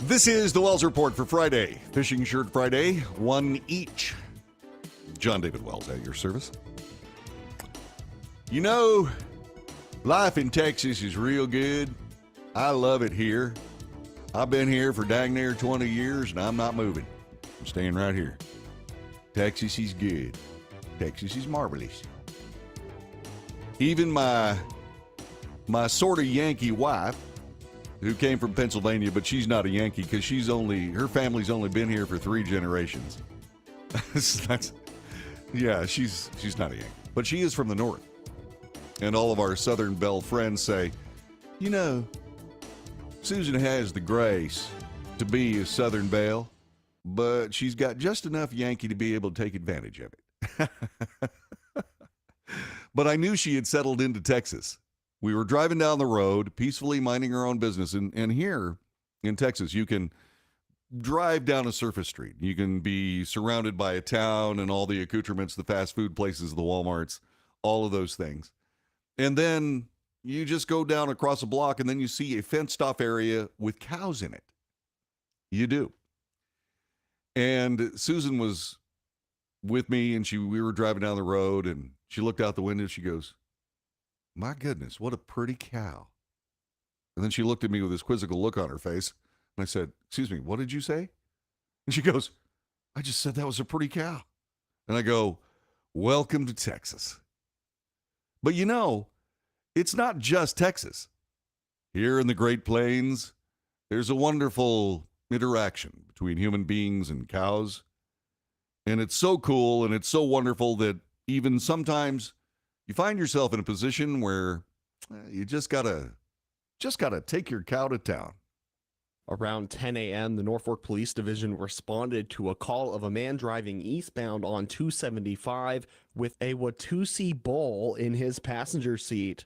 This is the Wells Report for Friday. Fishing Shirt Friday, one each. John David Wells at your service. You know, life in Texas is real good. I love it here. I've been here for dang near 20 years, and I'm not moving. I'm staying right here. Texas is good. Texas is marvelous. Even my sort of Yankee wife, who came from Pennsylvania, but she's not a Yankee because her family's only been here for 3 generations. She's not a Yankee, but she is from the north. And all of our Southern Belle friends say, you know, Susan has the grace to be a Southern Belle, but she's got just enough Yankee to be able to take advantage of it. But I knew she had settled into Texas. We were driving down the road, peacefully minding our own business. And here in Texas, you can drive down a surface street. You can be surrounded by a town and all the accoutrements, the fast food places, the Walmarts, all of those things. And then you just go down across a block and then you see a fenced off area with cows in it. You do. And Susan was with me and we were driving down the road and she looked out the window. She goes, my goodness, what a pretty cow. And then she looked at me with this quizzical look on her face. And I said, excuse me, what did you say? And she goes, I just said that was a pretty cow. And I go, welcome to Texas. But you know, it's not just Texas. Here in the Great Plains, there's a wonderful interaction between human beings and cows. And it's so cool and it's so wonderful that even sometimes you find yourself in a position where you just gotta take your cow to town. Around 10 a.m., the Norfolk Police Division responded to a call of a man driving eastbound on 275 with a Watusi bull in his passenger seat.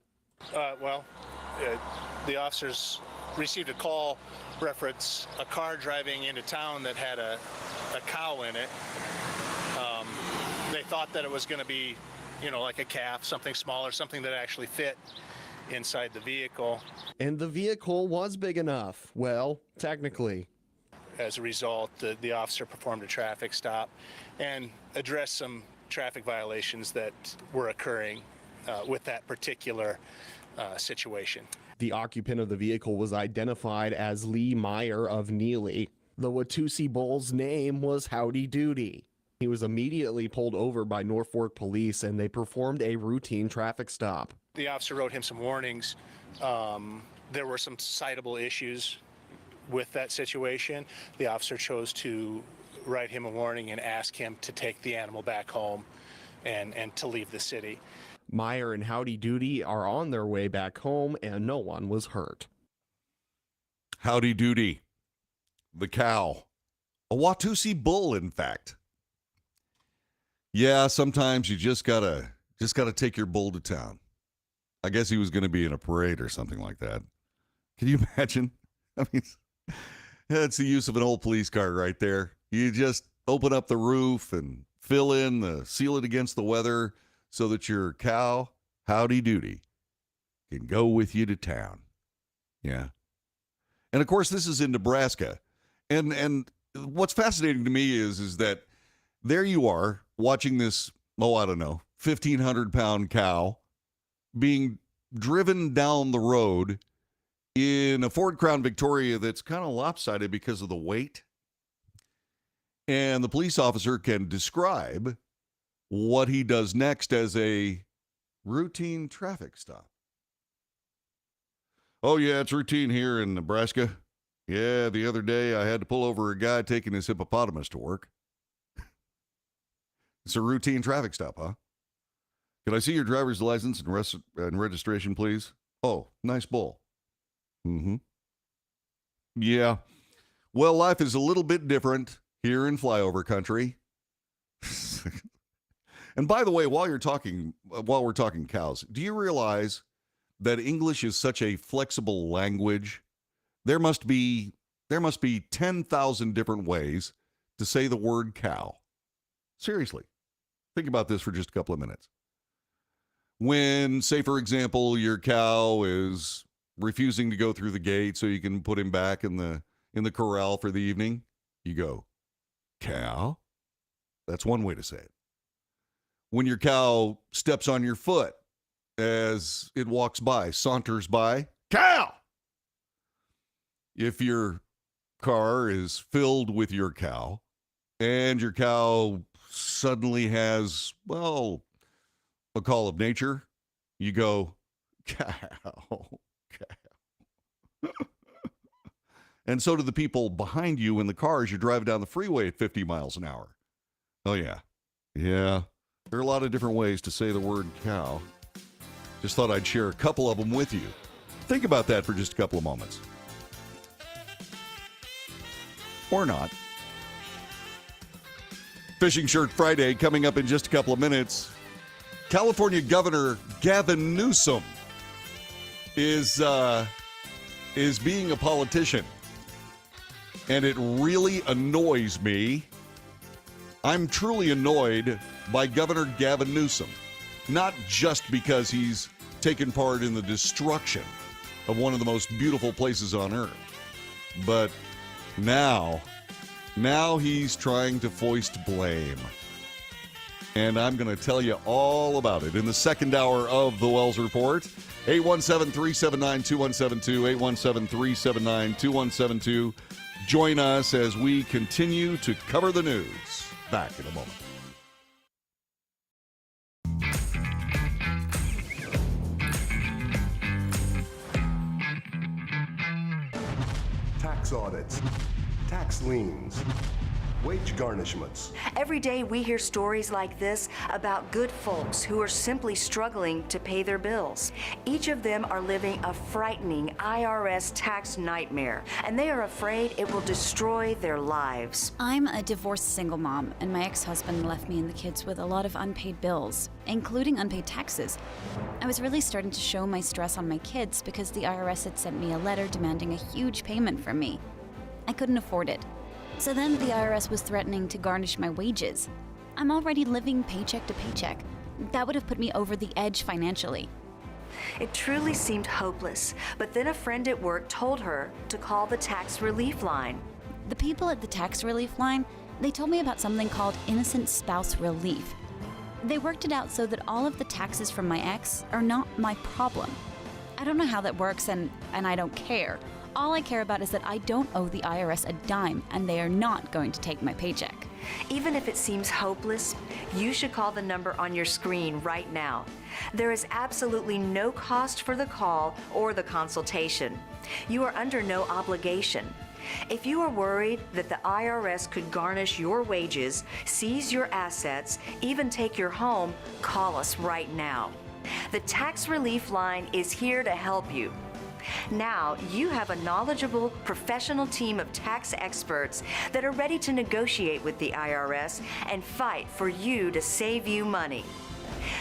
The officers received a call reference a car driving into town that had a cow in it. They thought that it was going to be, like a calf, something smaller, something that actually fit inside the vehicle. And the vehicle was big enough. Well, technically. As a result, the officer performed a traffic stop and addressed some traffic violations that were occurring with that particular situation. The occupant of the vehicle was identified as Lee Meyer of Neely. The Watusi bull's name was Howdy Doody. He was immediately pulled over by Norfolk police and they performed a routine traffic stop. The officer wrote him some warnings. There were some citable issues with that situation. The officer chose to write him a warning and ask him to take the animal back home and to leave the city. Meyer and Howdy Doody are on their way back home and no one was hurt. Howdy Doody, the cow, a Watusi bull, in fact. Yeah, sometimes you just gotta Just got to take your bull to town. I guess he was going to be in a parade or something like that. Can you imagine? I mean, that's the use of an old police car right there. You just open up the roof and seal it against the weather so that your cow, howdy doody, can go with you to town. Yeah. And of course, this is in Nebraska. And what's fascinating to me is that there you are watching this, I don't know, 1,500-pound cow being driven down the road in a Ford Crown Victoria that's kind of lopsided because of the weight. And the police officer can describe what he does next as a routine traffic stop. Oh, yeah, it's routine here in Nebraska. Yeah, the other day I had to pull over a guy taking his hippopotamus to work. It's a routine traffic stop, huh? Can I see your driver's license and registration, please? Oh, nice bull. Mm-hmm. Yeah. Well, life is a little bit different here in flyover country. And by the way, while we're talking cows, do you realize that English is such a flexible language? There must be 10,000 different ways to say the word cow. Seriously. Think about this for just a couple of minutes. When, say, for example, your cow is refusing to go through the gate so you can put him back in the corral for the evening, you go, cow? That's one way to say it. When your cow steps on your foot as it walks by, saunters by, cow! If your car is filled with your cow and your cow suddenly has, well, a call of nature, you go, cow, cow. And so do the people behind you in the car as you're driving down the freeway at 50 miles an hour. Oh, yeah. Yeah. There are a lot of different ways to say the word cow. Just thought I'd share a couple of them with you. Think about that for just a couple of moments. Or not. Fishing Shirt Friday coming up in just a couple of minutes. California Governor Gavin Newsom is being a politician. And it really annoys me. I'm truly annoyed by Governor Gavin Newsom. Not just because he's taken part in the destruction of one of the most beautiful places on earth, but now he's trying to foist blame. And I'm going to tell you all about it in the second hour of the Wells Report. 817-379-2172, 817-379-2172. Join us as we continue to cover the news. Back in a moment. Tax audits, tax liens, wage garnishments. Every day we hear stories like this about good folks who are simply struggling to pay their bills. Each of them are living a frightening IRS tax nightmare, and they are afraid it will destroy their lives. I'm a divorced single mom, and my ex-husband left me and the kids with a lot of unpaid bills, including unpaid taxes. I was really starting to show my stress on my kids because the IRS had sent me a letter demanding a huge payment from me. I couldn't afford it. So then the IRS was threatening to garnish my wages. I'm already living paycheck to paycheck. That would have put me over the edge financially. It truly seemed hopeless, but then a friend at work told her to call the tax relief line. The people at the tax relief line, they told me about something called innocent spouse relief. They worked it out so that all of the taxes from my ex are not my problem. I don't know how that works, and I don't care. All I care about is that I don't owe the IRS a dime, and they are not going to take my paycheck. Even if it seems hopeless, you should call the number on your screen right now. There is absolutely no cost for the call or the consultation. You are under no obligation. If you are worried that the IRS could garnish your wages, seize your assets, even take your home, call us right now. The Tax Relief Line is here to help you. Now, you have a knowledgeable, professional team of tax experts that are ready to negotiate with the IRS and fight for you to save you money.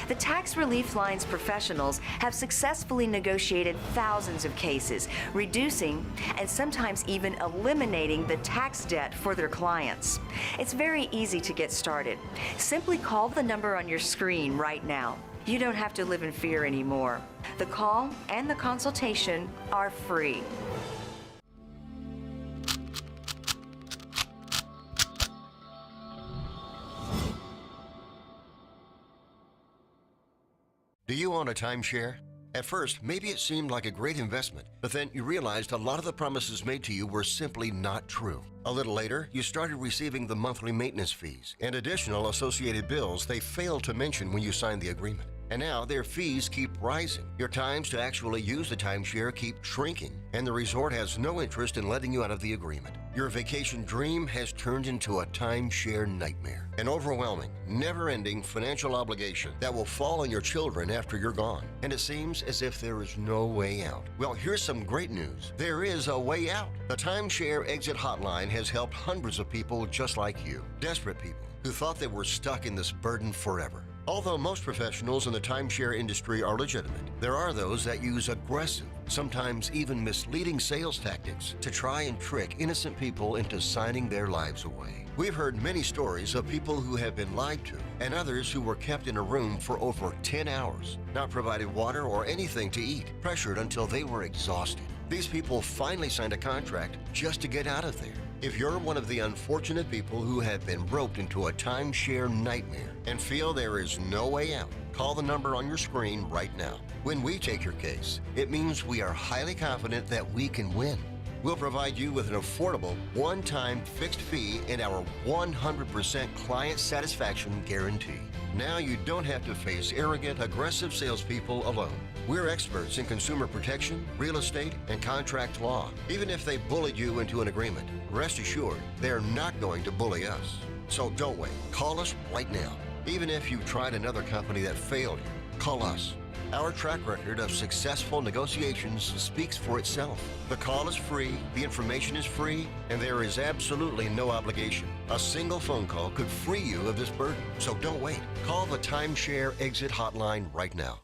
The Tax Relief Line's professionals have successfully negotiated thousands of cases, reducing and sometimes even eliminating the tax debt for their clients. It's very easy to get started. Simply call the number on your screen right now. You don't have to live in fear anymore. The call and the consultation are free. Do you own a timeshare? At first, maybe it seemed like a great investment, but then you realized a lot of the promises made to you were simply not true. A little later, you started receiving the monthly maintenance fees and additional associated bills they failed to mention when you signed the agreement. And now their fees keep rising. Your times to actually use the timeshare keep shrinking, and the resort has no interest in letting you out of the agreement. Your vacation dream has turned into a timeshare nightmare. An overwhelming, never-ending financial obligation that will fall on your children after you're gone. And it seems as if there is no way out. Well, here's some great news. There is a way out. The Timeshare Exit Hotline has helped hundreds of people just like you. Desperate people who thought they were stuck in this burden forever. Although most professionals in the timeshare industry are legitimate, there are those that use aggressive, sometimes even misleading sales tactics to try and trick innocent people into signing their lives away. We've heard many stories of people who have been lied to and others who were kept in a room for over 10 hours, not provided water or anything to eat, pressured until they were exhausted. These people finally signed a contract just to get out of there. If you're one of the unfortunate people who have been roped into a timeshare nightmare and feel there is no way out, call the number on your screen right now. When we take your case, it means we are highly confident that we can win. We'll provide you with an affordable, one-time fixed fee and our 100% client satisfaction guarantee. Now you don't have to face arrogant, aggressive salespeople alone. We're experts in consumer protection, real estate, and contract law. Even if they bullied you into an agreement, rest assured they're not going to bully us. So don't wait. Call us right now. Even if you tried another company that failed you, call us. Our track record of successful negotiations speaks for itself. The call is free, the information is free, and there is absolutely no obligation. A single phone call could free you of this burden. So don't wait. Call the Timeshare Exit Hotline right now.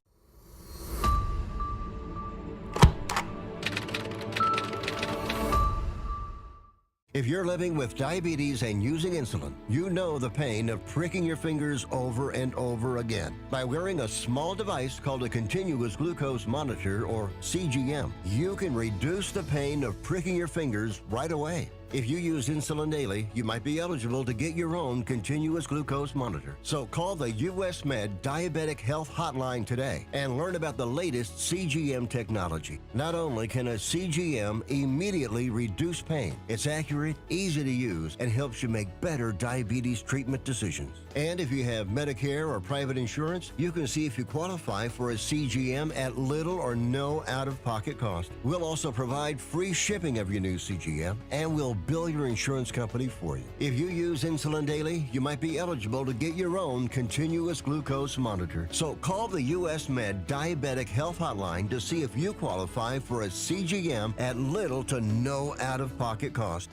If you're living with diabetes and using insulin, you know the pain of pricking your fingers over and over again. By wearing a small device called a continuous glucose monitor, or CGM, you can reduce the pain of pricking your fingers right away. If you use insulin daily, you might be eligible to get your own continuous glucose monitor. So call the US Med Diabetic Health Hotline today and learn about the latest CGM technology. Not only can a CGM immediately reduce pain, it's accurate, easy to use, and helps you make better diabetes treatment decisions. And if you have Medicare or private insurance, you can see if you qualify for a CGM at little or no out-of-pocket cost. We'll also provide free shipping of your new CGM, and we'll bill your insurance company for you. If you use insulin daily, you might be eligible to get your own continuous glucose monitor. So call the US Med Diabetic Health Hotline to see if you qualify for a CGM at little to no out-of-pocket cost.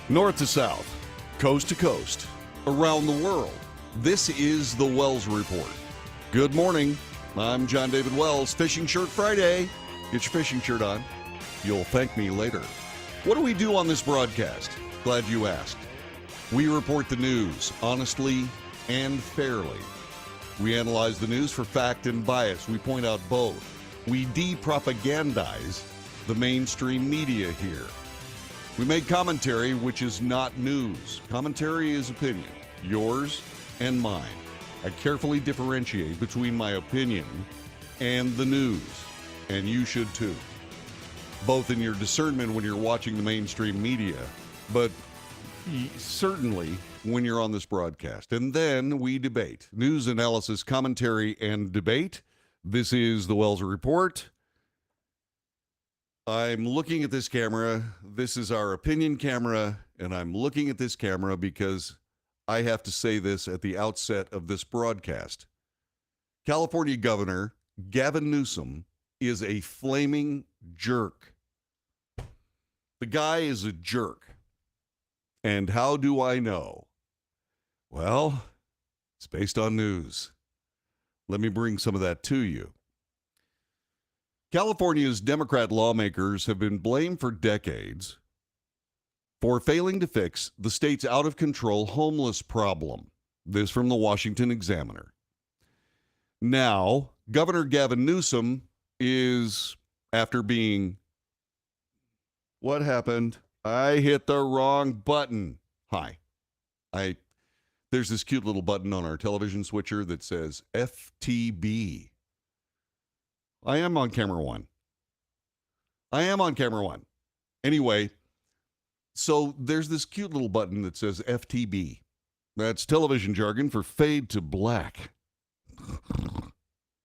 North to south, coast to coast, around the world, this is the Wells Report. Good morning. I'm John David Wells. Fishing Shirt Friday. Get your fishing shirt on. You'll thank me later. What do we do on this broadcast? Glad you asked. We report the news honestly and fairly. We analyze the news for fact and bias. We point out both. We de-propagandize the mainstream media here. We make commentary which is not news. Commentary is opinion, yours and mine. I carefully differentiate between my opinion and the news, and you should too. Both in your discernment when you're watching the mainstream media, but certainly when you're on this broadcast. And then we debate. News, analysis, commentary, and debate. This is the Wells Report. I'm looking at this camera. This is our opinion camera, and I'm looking at this camera because I have to say this at the outset of this broadcast. California Governor Gavin Newsom is a flaming jerk. The guy is a jerk. And how do I know? Well, it's based on news. Let me bring some of that to you. California's Democrat lawmakers have been blamed for decades for failing to fix the state's out-of-control homeless problem. This from the Washington Examiner. Now, Governor Gavin Newsom is, after being... What happened? I hit the wrong button. Hi. There's this cute little button on our television switcher that says FTB. I am on camera one. Anyway, so there's this cute little button that says FTB. That's television jargon for fade to black.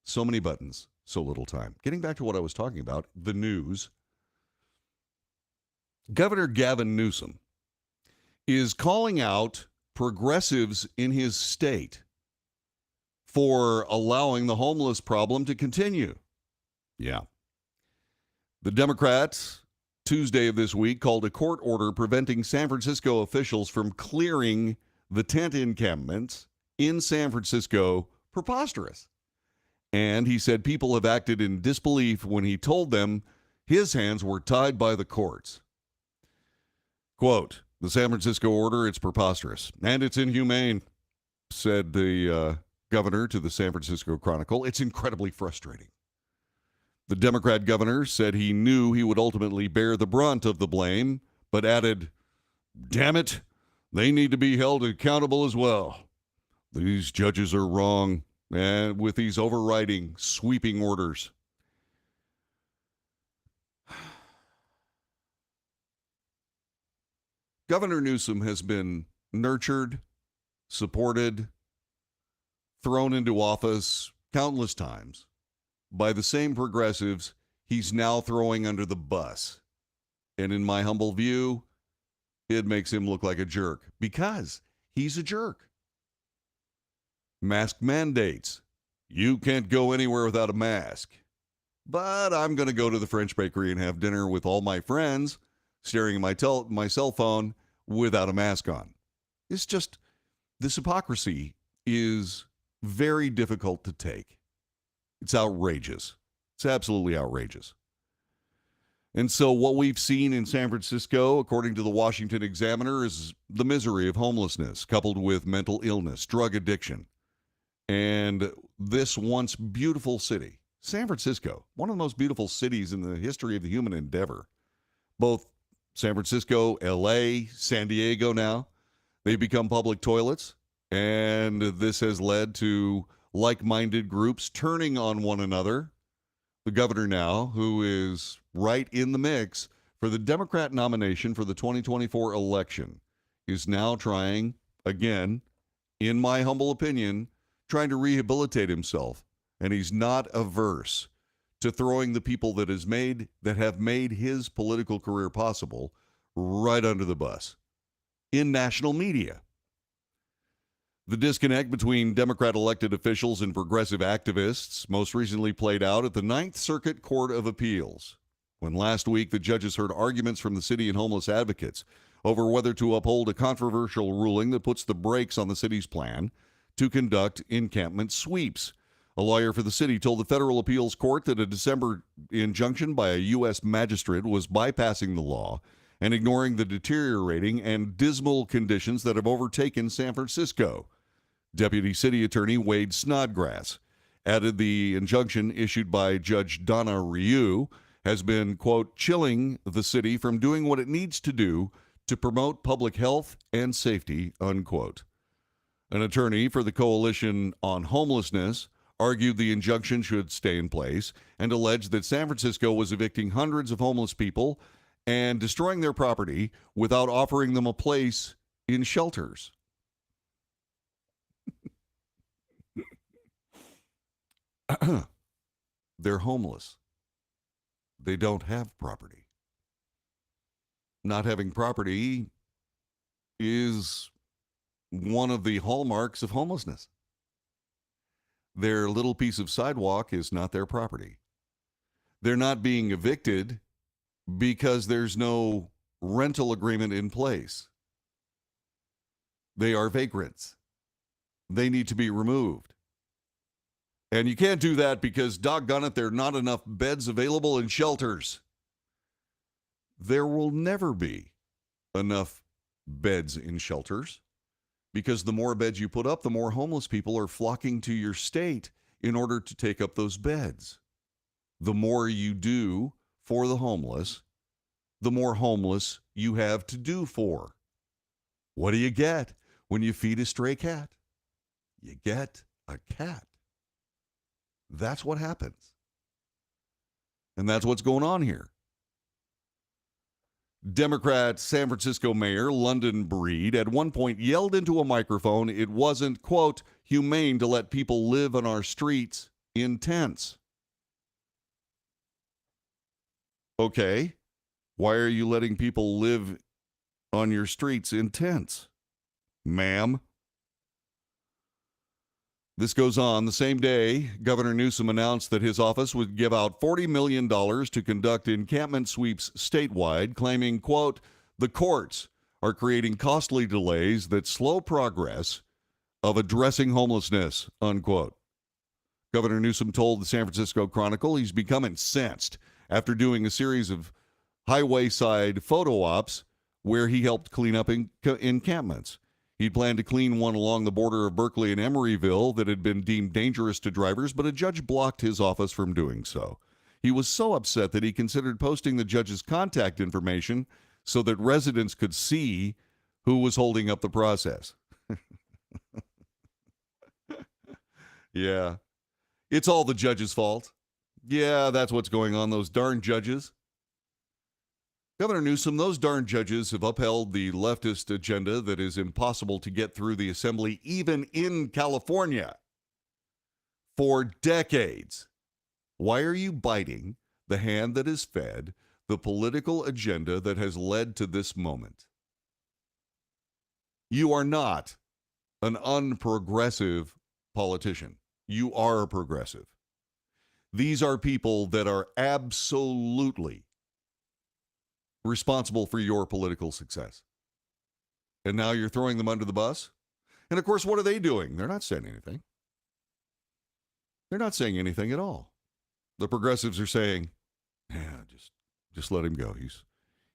So many buttons, so little time. Getting back to what I was talking about, the news. Governor Gavin Newsom is calling out progressives in his state for allowing the homeless problem to continue. Yeah. The Democrats, Tuesday of this week, called a court order preventing San Francisco officials from clearing the tent encampments in San Francisco preposterous. And he said people have acted in disbelief when he told them his hands were tied by the courts. Quote, the San Francisco order, it's preposterous and it's inhumane, said the governor to the San Francisco Chronicle. It's incredibly frustrating. The Democrat governor said he knew he would ultimately bear the brunt of the blame, but added, damn it, they need to be held accountable as well. These judges are wrong, and with these overriding, sweeping orders. Governor Newsom has been nurtured, supported, thrown into office countless times by the same progressives he's now throwing under the bus. And in my humble view, it makes him look like a jerk because he's a jerk. Mask mandates. You can't go anywhere without a mask. But I'm going to go to the French bakery and have dinner with all my friends, staring at my cell phone without a mask on. It's just, this hypocrisy is very difficult to take. It's outrageous. It's absolutely outrageous. And so what we've seen in San Francisco, according to the Washington Examiner, is the misery of homelessness coupled with mental illness, drug addiction. And this once beautiful city, San Francisco, one of the most beautiful cities in the history of the human endeavor. Both San Francisco, LA, San Diego now, they've become public toilets. And this has led to like-minded groups turning on one another. The governor now, who is right in the mix for the Democrat nomination for the 2024 election, is now trying, again, in my humble opinion, trying to rehabilitate himself. And he's not averse to throwing the people that have made his political career possible right under the bus in national media. The disconnect between Democrat elected officials and progressive activists most recently played out at the Ninth Circuit Court of Appeals, when last week the judges heard arguments from the city and homeless advocates over whether to uphold a controversial ruling that puts the brakes on the city's plan to conduct encampment sweeps. A lawyer for the city told the federal appeals court that a December injunction by a U.S. magistrate was bypassing the law and ignoring the deteriorating and dismal conditions that have overtaken San Francisco. Deputy City Attorney Wade Snodgrass added the injunction issued by Judge Donna Ryu has been, quote, chilling the city from doing what it needs to do to promote public health and safety, unquote. An attorney for the Coalition on Homelessness argued the injunction should stay in place and alleged that San Francisco was evicting hundreds of homeless people and destroying their property without offering them a place in shelters. They're homeless. They don't have property. Not having property is one of the hallmarks of homelessness. Their little piece of sidewalk is not their property. They're not being evicted because there's no rental agreement in place. They are vagrants. They need to be removed. And you can't do that because, doggone it, there are not enough beds available in shelters. There will never be enough beds in shelters because the more beds you put up, the more homeless people are flocking to your state in order to take up those beds. The more you do for the homeless, the more homeless you have to do for. What do you get when you feed a stray cat? You get a cat. That's what happens. And that's what's going on here. Democrat San Francisco Mayor London Breed at one point yelled into a microphone it wasn't, quote, humane to let people live on our streets in tents. Okay, why are you letting people live on your streets in tents, ma'am? This goes on. The same day, Governor Newsom announced that his office would give out $40 million to conduct encampment sweeps statewide, claiming, quote, the courts are creating costly delays that slow progress of addressing homelessness, unquote. Governor Newsom told the San Francisco Chronicle he's become incensed after doing a series of highway side photo ops where he helped clean up encampments. He planned to clean one along the border of Berkeley and Emeryville that had been deemed dangerous to drivers, but a judge blocked his office from doing so. He was so upset that he considered posting the judge's contact information so that residents could see who was holding up the process. Yeah. It's all the judge's fault. Yeah, that's what's going on, those darn judges. Governor Newsom, those darn judges have upheld the leftist agenda that is impossible to get through the assembly, even in California, for decades. Why are you biting the hand that is fed the political agenda that has led to this moment? You are not an unprogressive politician. You are a progressive. These are people that are absolutely responsible for your political success. And now you're throwing them under the bus? And of course, what are they doing? They're not saying anything. They're not saying anything at all. The progressives are saying, yeah, just let him go.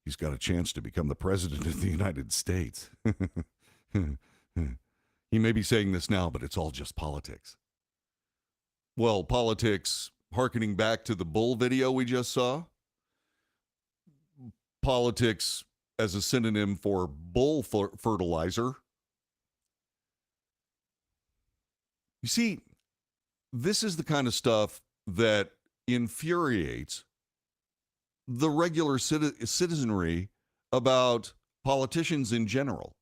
He's got a chance to become the president of the United States. He may be saying this now, but it's all just politics. Well, politics, hearkening back to the bull video we just saw, politics as a synonym for bull fertilizer. You see, this is the kind of stuff that infuriates the regular citizenry about politicians in general.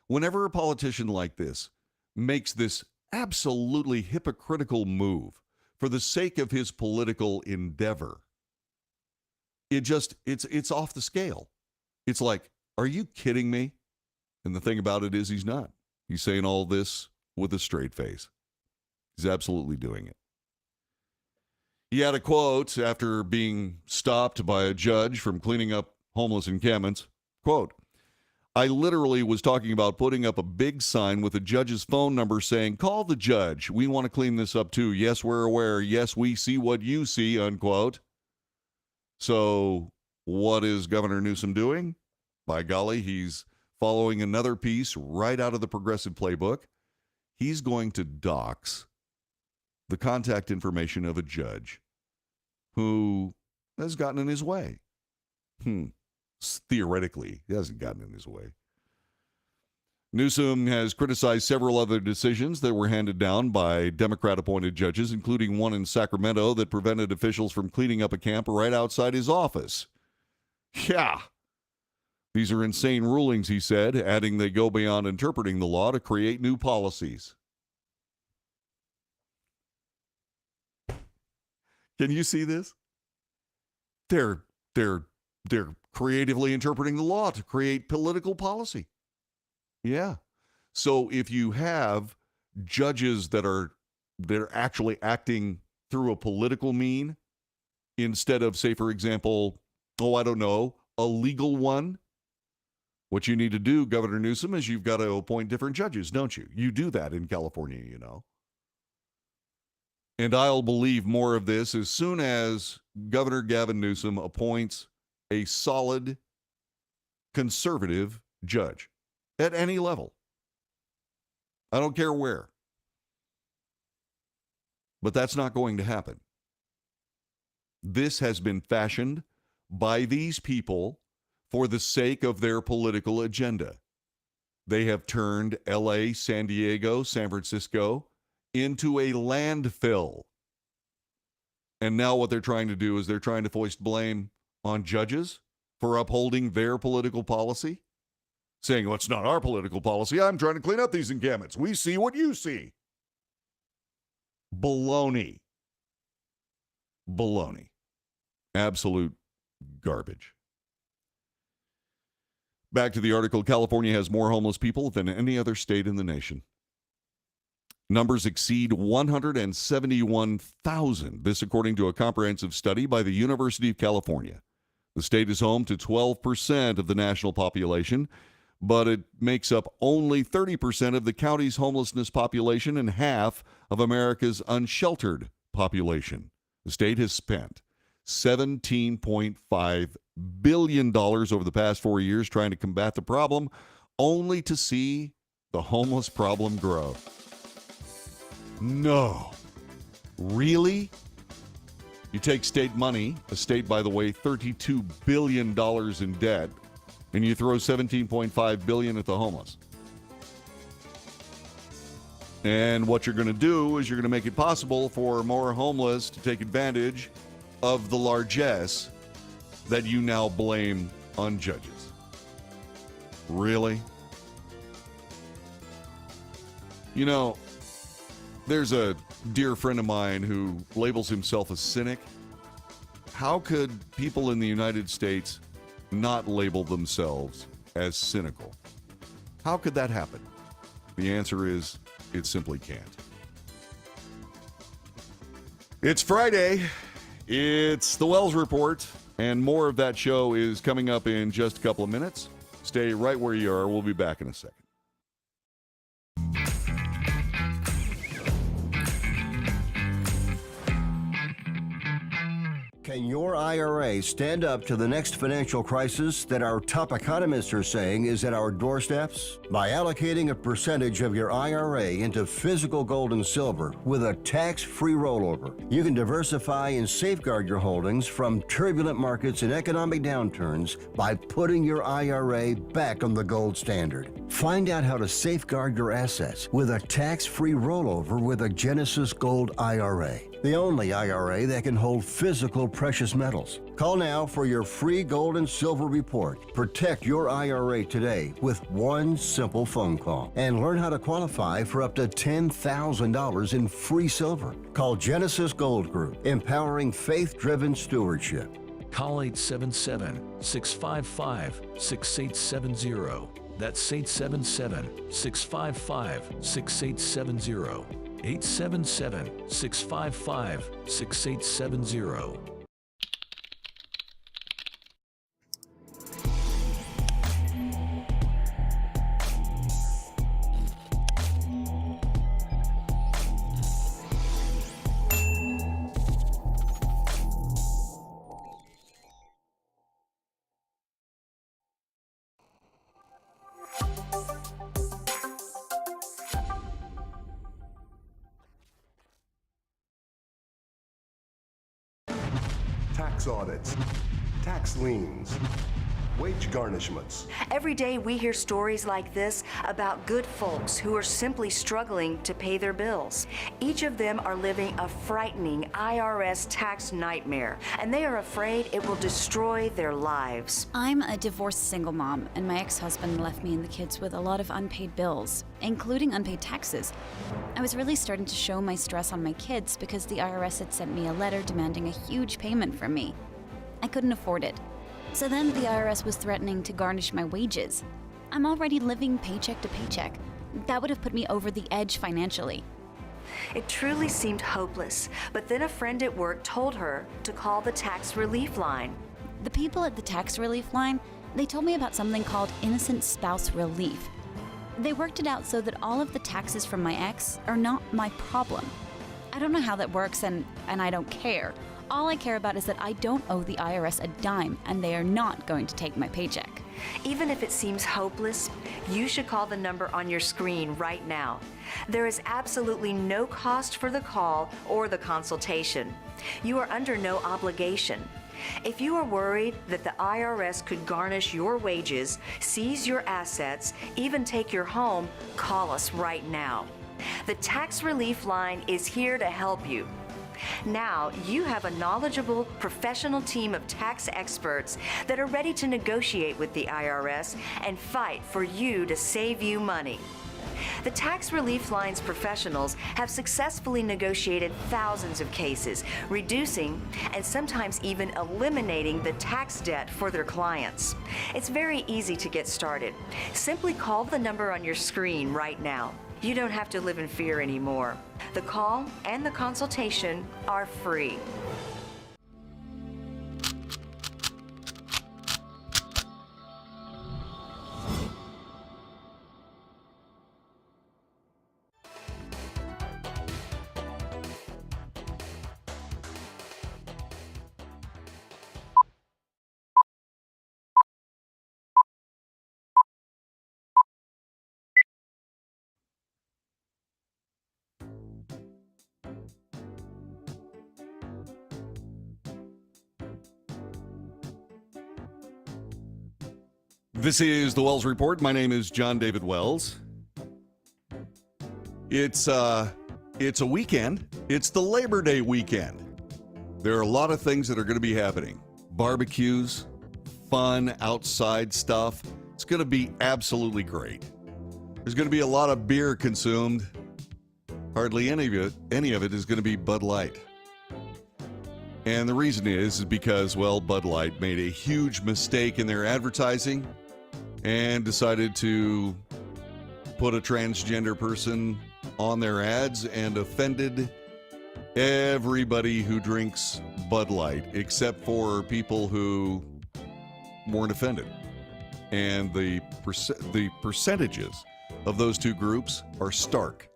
Whenever a politician like this makes this absolutely hypocritical move for the sake of his political endeavor, it's off the scale. It's like, are you kidding me? And the thing about it is he's not. He's saying all this with a straight face. He's absolutely doing it. He had a quote after being stopped by a judge from cleaning up homeless encampments. Quote, I literally was talking about putting up a big sign with the judge's phone number saying, call the judge. We want to clean this up too. Yes, we're aware. Yes, we see what you see, unquote. So what is Governor Newsom doing? By golly, he's following another piece right out of the progressive playbook. he's going to dox the contact information of a judge who has gotten in his way. Theoretically, he hasn't gotten in his way. Newsom has criticized several other decisions that were handed down by Democrat-appointed judges, including one in Sacramento that prevented officials from cleaning up a camp right outside his office. Yeah. These are insane rulings, he said, adding they go beyond interpreting the law to create new policies. Can you see this? They're creatively interpreting the law to create political policy. Yeah. So if you have judges that are actually acting through a political mean instead of, say, for example, I don't know, a legal one, what you need to do, Governor Newsom, is you've got to appoint different judges, don't you? You do that in California, you know. And I'll believe more of this as soon as Governor Gavin Newsom appoints a solid conservative judge at any level. I don't care where. But that's not going to happen. This has been fashioned by these people for the sake of their political agenda. They have turned LA, San Diego, San Francisco into a landfill. And now what they're trying to do is they're trying to foist blame on judges for upholding their political policy, saying, well, it's not our political policy. I'm trying to clean up these encampments. We see what you see. Baloney. Baloney. Absolute garbage. Back to the article. California has more homeless people than any other state in the nation. Numbers exceed 171,000. This according to a comprehensive study by the University of California. The state is home to 12% of the national population, but it makes up only 30% of the county's homelessness population and half of America's unsheltered population. The state has spent $17.5 billion over the past 4 years trying to combat the problem, only to see the homeless problem grow. No. Really? You take state money, a state, by the way, $32 billion in debt, and you throw $17.5 billion at the homeless. And what you're going to do is you're going to make it possible for more homeless to take advantage of the largesse that you now blame on judges. Really? You know, there's a dear friend of mine who labels himself a cynic. How could people in the United States not label themselves as cynical? How could that happen? The answer is it simply can't. It's Friday. It's the Wells Report, and more of that show is coming up in just a couple of minutes. Stay right where you are. We'll be back in a second. Can your IRA stand up to the next financial crisis that our top economists are saying is at our doorsteps? By allocating a percentage of your IRA into physical gold and silver with a tax-free rollover, you can diversify and safeguard your holdings from turbulent markets and economic downturns by putting your IRA back on the gold standard. Find out how to safeguard your assets with a tax-free rollover with a Genesis Gold IRA. The only IRA that can hold physical precious metals. Call now for your free gold and silver report. Protect your IRA today with one simple phone call and learn how to qualify for up to $10,000 in free silver. Call Genesis Gold Group, empowering faith-driven stewardship. Call 877-655-6870. That's 877-655-6870. 877-655-6870. tax audits, tax liens, wage garnishments. Every day we hear stories like this about good folks who are simply struggling to pay their bills. Each of them are living a frightening IRS tax nightmare, and they are afraid it will destroy their lives. I'm a divorced single mom, and my ex-husband left me and the kids with a lot of unpaid bills, including unpaid taxes. I was really starting to show my stress on my kids because the IRS had sent me a letter demanding a huge payment from me. I couldn't afford it. So then the IRS was threatening to garnish my wages. I'm already living paycheck to paycheck. That would have put me over the edge financially. It truly seemed hopeless, but then a friend at work told her to call the tax relief line. The people at the tax relief line, they told me about something called innocent spouse relief. They worked it out so that all of the taxes from my ex are not my problem. I don't know how that works, and I don't care. All I care about is that I don't owe the IRS a dime, and they are not going to take my paycheck. Even if it seems hopeless, you should call the number on your screen right now. There is absolutely no cost for the call or the consultation. You are under no obligation. If you are worried that the IRS could garnish your wages, seize your assets, even take your home, call us right now. The Tax Relief Line is here to help you. Now, you have a knowledgeable, professional team of tax experts that are ready to negotiate with the IRS and fight for you to save you money. The Tax Relief Line's professionals have successfully negotiated thousands of cases, reducing and sometimes even eliminating the tax debt for their clients. It's very easy to get started. Simply call the number on your screen right now. You don't have to live in fear anymore. The call and the consultation are free. This is the Wells Report. My name is John David Wells. It's a weekend. It's the Labor Day weekend. There are a lot of things that are going to be happening. Barbecues, fun, outside stuff. It's going to be absolutely great. There's going to be a lot of beer consumed. Hardly any of it is going to be Bud Light. And the reason is because, well, Bud Light made a huge mistake in their advertising and decided to put a transgender person on their ads and offended everybody who drinks Bud Light except for people who weren't offended. And the percentages of those two groups are stark.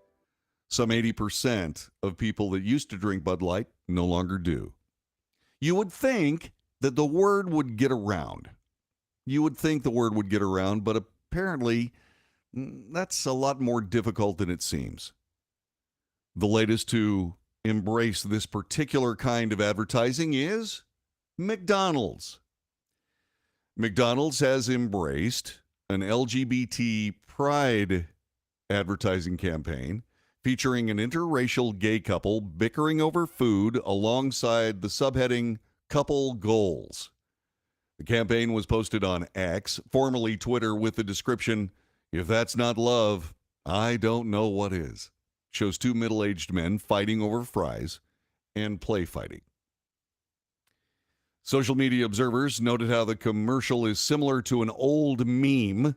Some 80% of people that used to drink Bud Light no longer do. You would think that the word would get around. But apparently that's a lot more difficult than it seems. The latest to embrace this particular kind of advertising is McDonald's. McDonald's has embraced an LGBT pride advertising campaign featuring an interracial gay couple bickering over food alongside the subheading Couple Goals. The campaign was posted on X, formerly Twitter, with the description, "If that's not love, I don't know what is." Shows two middle-aged men fighting over fries and play fighting. Social media observers noted how the commercial is similar to an old meme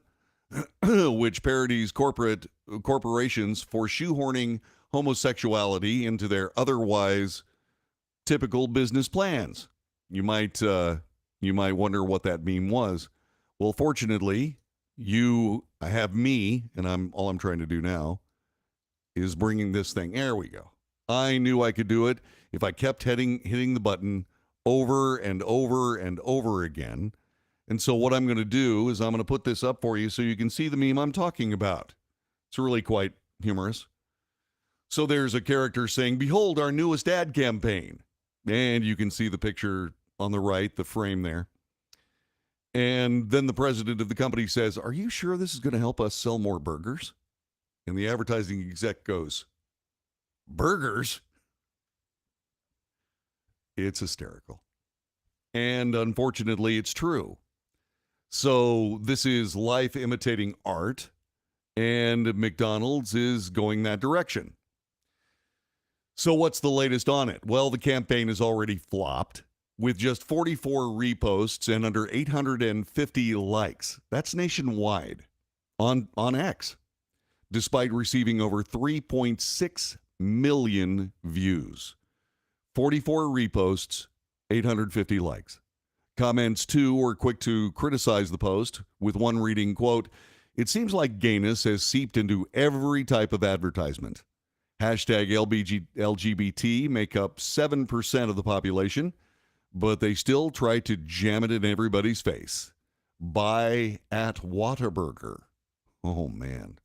which parodies corporations for shoehorning homosexuality into their otherwise typical business plans. You might wonder what that meme was. Well, fortunately, you have me, and all I'm trying to do now is bringing this thing. There we go. I knew I could do it if I kept hitting the button over and over and over again. And so what I'm going to do is I'm going to put this up for you so you can see the meme I'm talking about. It's really quite humorous. So there's a character saying, "Behold our newest ad campaign." And you can see the picture on the right, the frame there. And then the president of the company says, "Are you sure this is going to help us sell more burgers?" And the advertising exec goes, "Burgers?" It's hysterical. And unfortunately, it's true. So this is life imitating art, and McDonald's is going that direction. So what's the latest on it? Well, the campaign has already flopped with just 44 reposts and under 850 likes. That's nationwide on X, despite receiving over 3.6 million views. 44 reposts, 850 likes. Comments, too, were quick to criticize the post, with one reading, quote, "It seems like gayness has seeped into every type of advertisement. Hashtag LGBT make up 7% of the population, but they still try to jam it in everybody's face. Buy at Whataburger." Oh, man.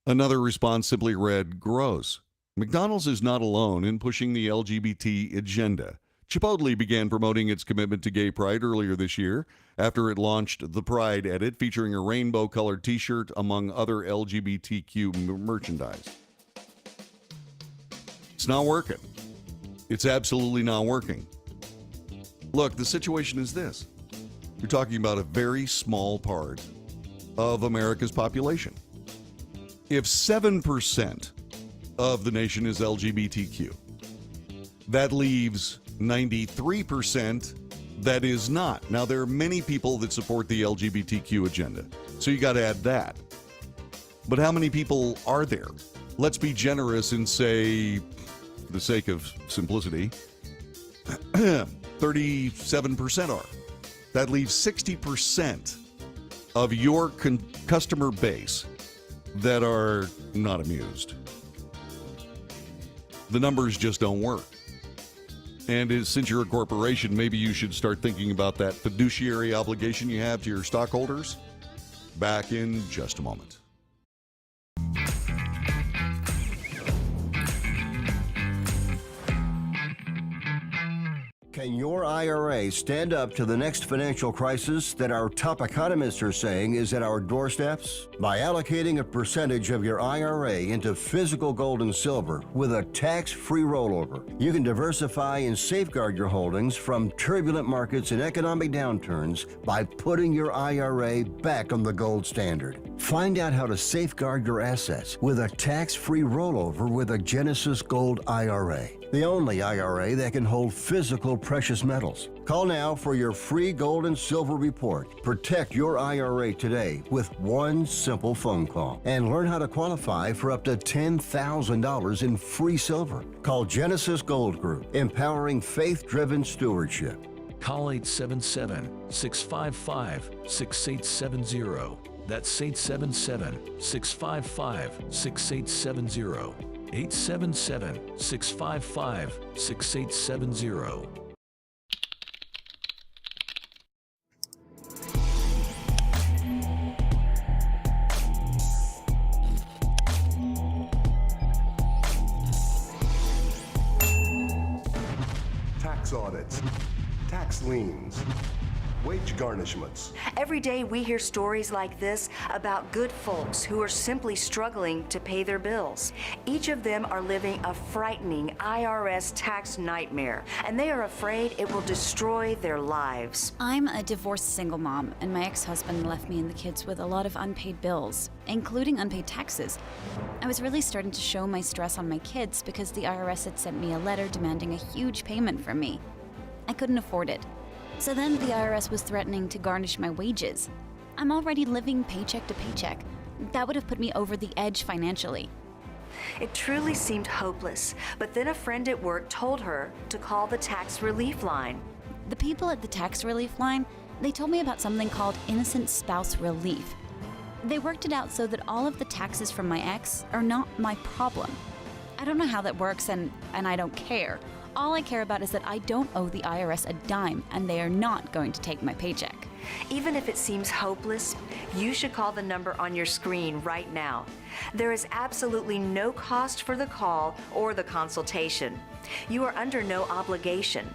Another response simply read, "Gross. McDonald's is not alone in pushing the LGBT agenda. Chipotle began promoting its commitment to gay pride earlier this year after it launched the Pride Edit featuring a rainbow-colored t-shirt among other LGBTQ merchandise." It's not working. It's absolutely not working. Look, the situation is this. You're talking about a very small part of America's population. If 7% of the nation is LGBTQ, that leaves 93% that is not. Now, there are many people that support the LGBTQ agenda, so you got to add that. But how many people are there? Let's be generous and say, for the sake of simplicity, 37% are. That leaves 60% of your customer base that are not amused. The numbers just don't work. And since you're a corporation, maybe you should start thinking about that fiduciary obligation you have to your stockholders. Back in just a moment. Can your IRA stand up to the next financial crisis that our top economists are saying is at our doorsteps? By allocating a percentage of your IRA into physical gold and silver with a tax-free rollover, you can diversify and safeguard your holdings from turbulent markets and economic downturns by putting your IRA back on the gold standard. Find out how to safeguard your assets with a tax-free rollover with a Genesis Gold IRA, the only IRA that can hold physical precious metals. Call now for your free gold and silver report. Protect your IRA today with one simple phone call and learn how to qualify for up to $10,000 in free silver. Call Genesis Gold Group, empowering faith-driven stewardship. Call 877-655-6870. That's 877-655-6870. 877-655-6870. Tax audits, tax liens, wage garnishments. Every day we hear stories like this about good folks who are simply struggling to pay their bills. Each of them are living a frightening IRS tax nightmare, and they are afraid it will destroy their lives. I'm a divorced single mom, and my ex-husband left me and the kids with a lot of unpaid bills, including unpaid taxes. I was really starting to show my stress on my kids because the IRS had sent me a letter demanding a huge payment from me. I couldn't afford it. So then the IRS was threatening to garnish my wages. I'm already living paycheck to paycheck. That would have put me over the edge financially. It truly seemed hopeless, but then a friend at work told her to call the tax relief line. The people at the tax relief line, they told me about something called Innocent Spouse Relief. They worked it out so that all of the taxes from my ex are not my problem. I don't know how that works, and I don't care. All I care about is that I don't owe the IRS a dime, and they are not going to take my paycheck. Even if it seems hopeless, you should call the number on your screen right now. There is absolutely no cost for the call or the consultation. You are under no obligation.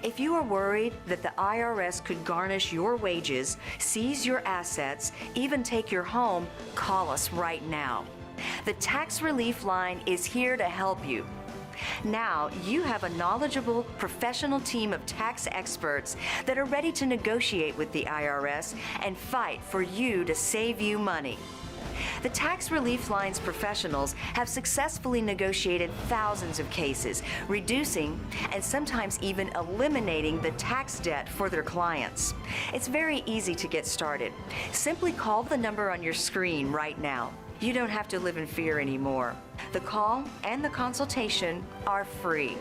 If you are worried that the IRS could garnish your wages, seize your assets, even take your home, call us right now. The Tax Relief Line is here to help you. Now you have a knowledgeable, professional team of tax experts that are ready to negotiate with the IRS and fight for you to save you money. The Tax Relief Line's professionals have successfully negotiated thousands of cases, reducing and sometimes even eliminating the tax debt for their clients. It's very easy to get started. Simply call the number on your screen right now. You don't have to live in fear anymore. The call and the consultation are free.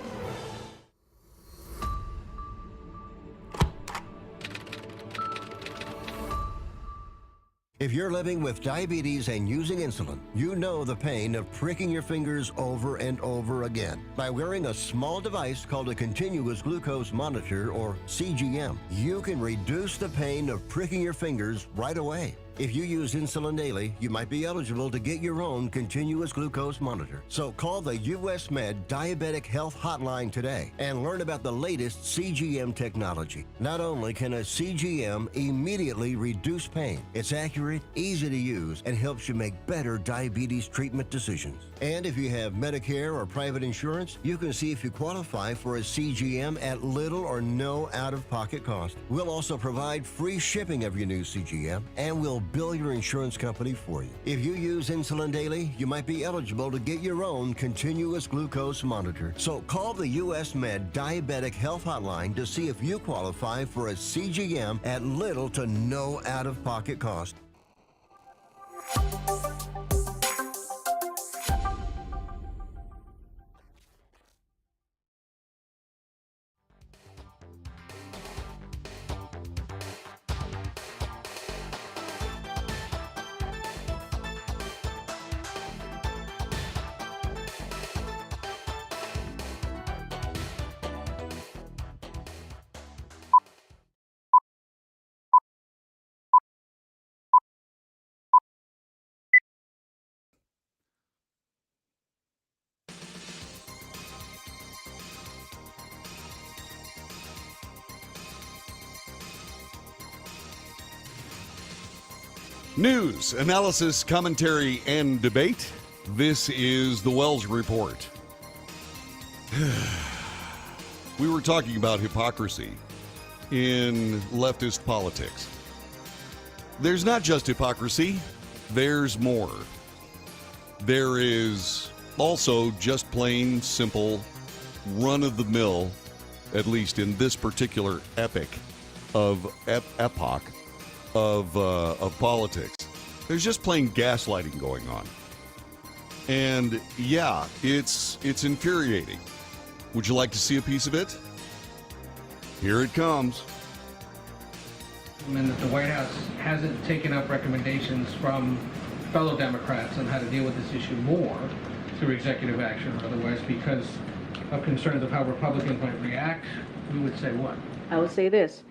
If you're living with diabetes and using insulin, you know the pain of pricking your fingers over and over again. By wearing a small device called a continuous glucose monitor, or CGM, you can reduce the pain of pricking your fingers right away. If you use insulin daily, you might be eligible to get your own continuous glucose monitor. So call the US Med Diabetic Health Hotline today and learn about the latest CGM technology. Not only can a CGM immediately reduce pain, it's accurate, easy to use, and helps you make better diabetes treatment decisions. And if you have Medicare or private insurance, you can see if you qualify for a CGM at little or no out-of-pocket cost. We'll also provide free shipping of your new CGM, and we'll bill your insurance company for you. If you use insulin daily, you might be eligible to get your own continuous glucose monitor. So call the US Med Diabetic Health Hotline to see if you qualify for a CGM at little to no out-of-pocket cost. News, analysis, commentary, and debate. This is the Wells Report. We were talking about hypocrisy in leftist politics. There's not just hypocrisy, there's more. There is also just plain, simple, run-of-the-mill, at least in this particular epoch of politics. There's just plain gaslighting going on. And yeah, it's infuriating. Would you like to see a piece of it? Here it comes. And that the White House hasn't taken up recommendations from fellow Democrats on how to deal with this issue more through executive action or otherwise because of concerns of how Republicans might react, we would say what? I would say this.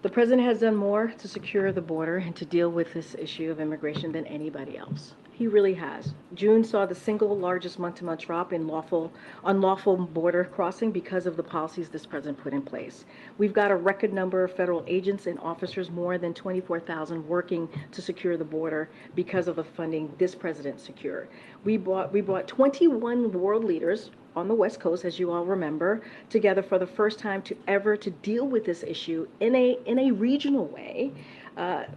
The president has done more to secure the border and to deal with this issue of immigration than anybody else. He really has. June saw the single largest month-to-month drop in unlawful border crossing because of the policies this president put in place. We've got a record number of federal agents and officers, more than 24,000, working to secure the border because of the funding this president secured. We brought 21 world leaders on the West Coast, as you all remember, together for the first time to deal with this issue in a regional way,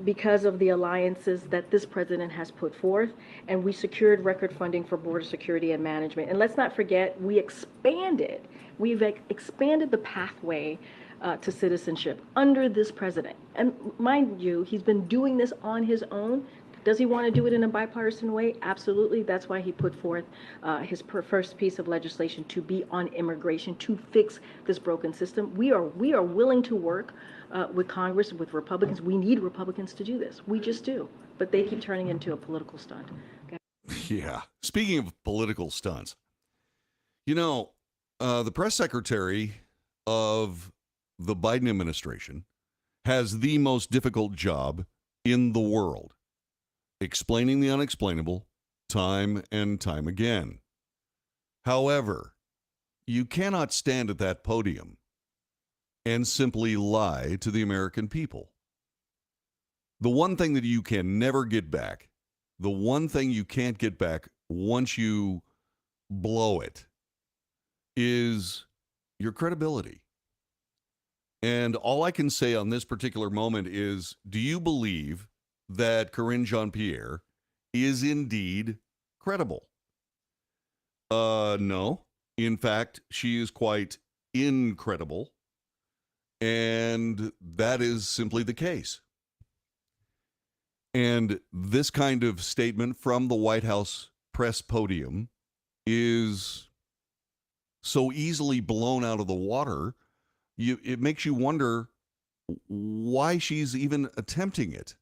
because of the alliances that this president has put forth, and we secured record funding for border security and management. And let's not forget, we've expanded the pathway to citizenship under this president. And mind you, he's been doing this on his own. Does he want to do it in a bipartisan way? Absolutely. That's why he put forth his first piece of legislation to be on immigration, to fix this broken system. We are willing to work with Congress, with Republicans. We need Republicans to do this. We just do. But they keep turning into a political stunt. Okay? Yeah. Speaking of political stunts, the press secretary of the Biden administration has the most difficult job in the world, explaining the unexplainable time and time again. However, you cannot stand at that podium and simply lie to the American people. The one thing that you can never get back, the one thing you can't get back once you blow it, is your credibility. And all I can say on this particular moment is, do you believe that Karine Jean-Pierre is indeed credible? No. In fact, she is quite incredible. And that is simply the case. And this kind of statement from the White House press podium is so easily blown out of the water, it makes you wonder why she's even attempting it.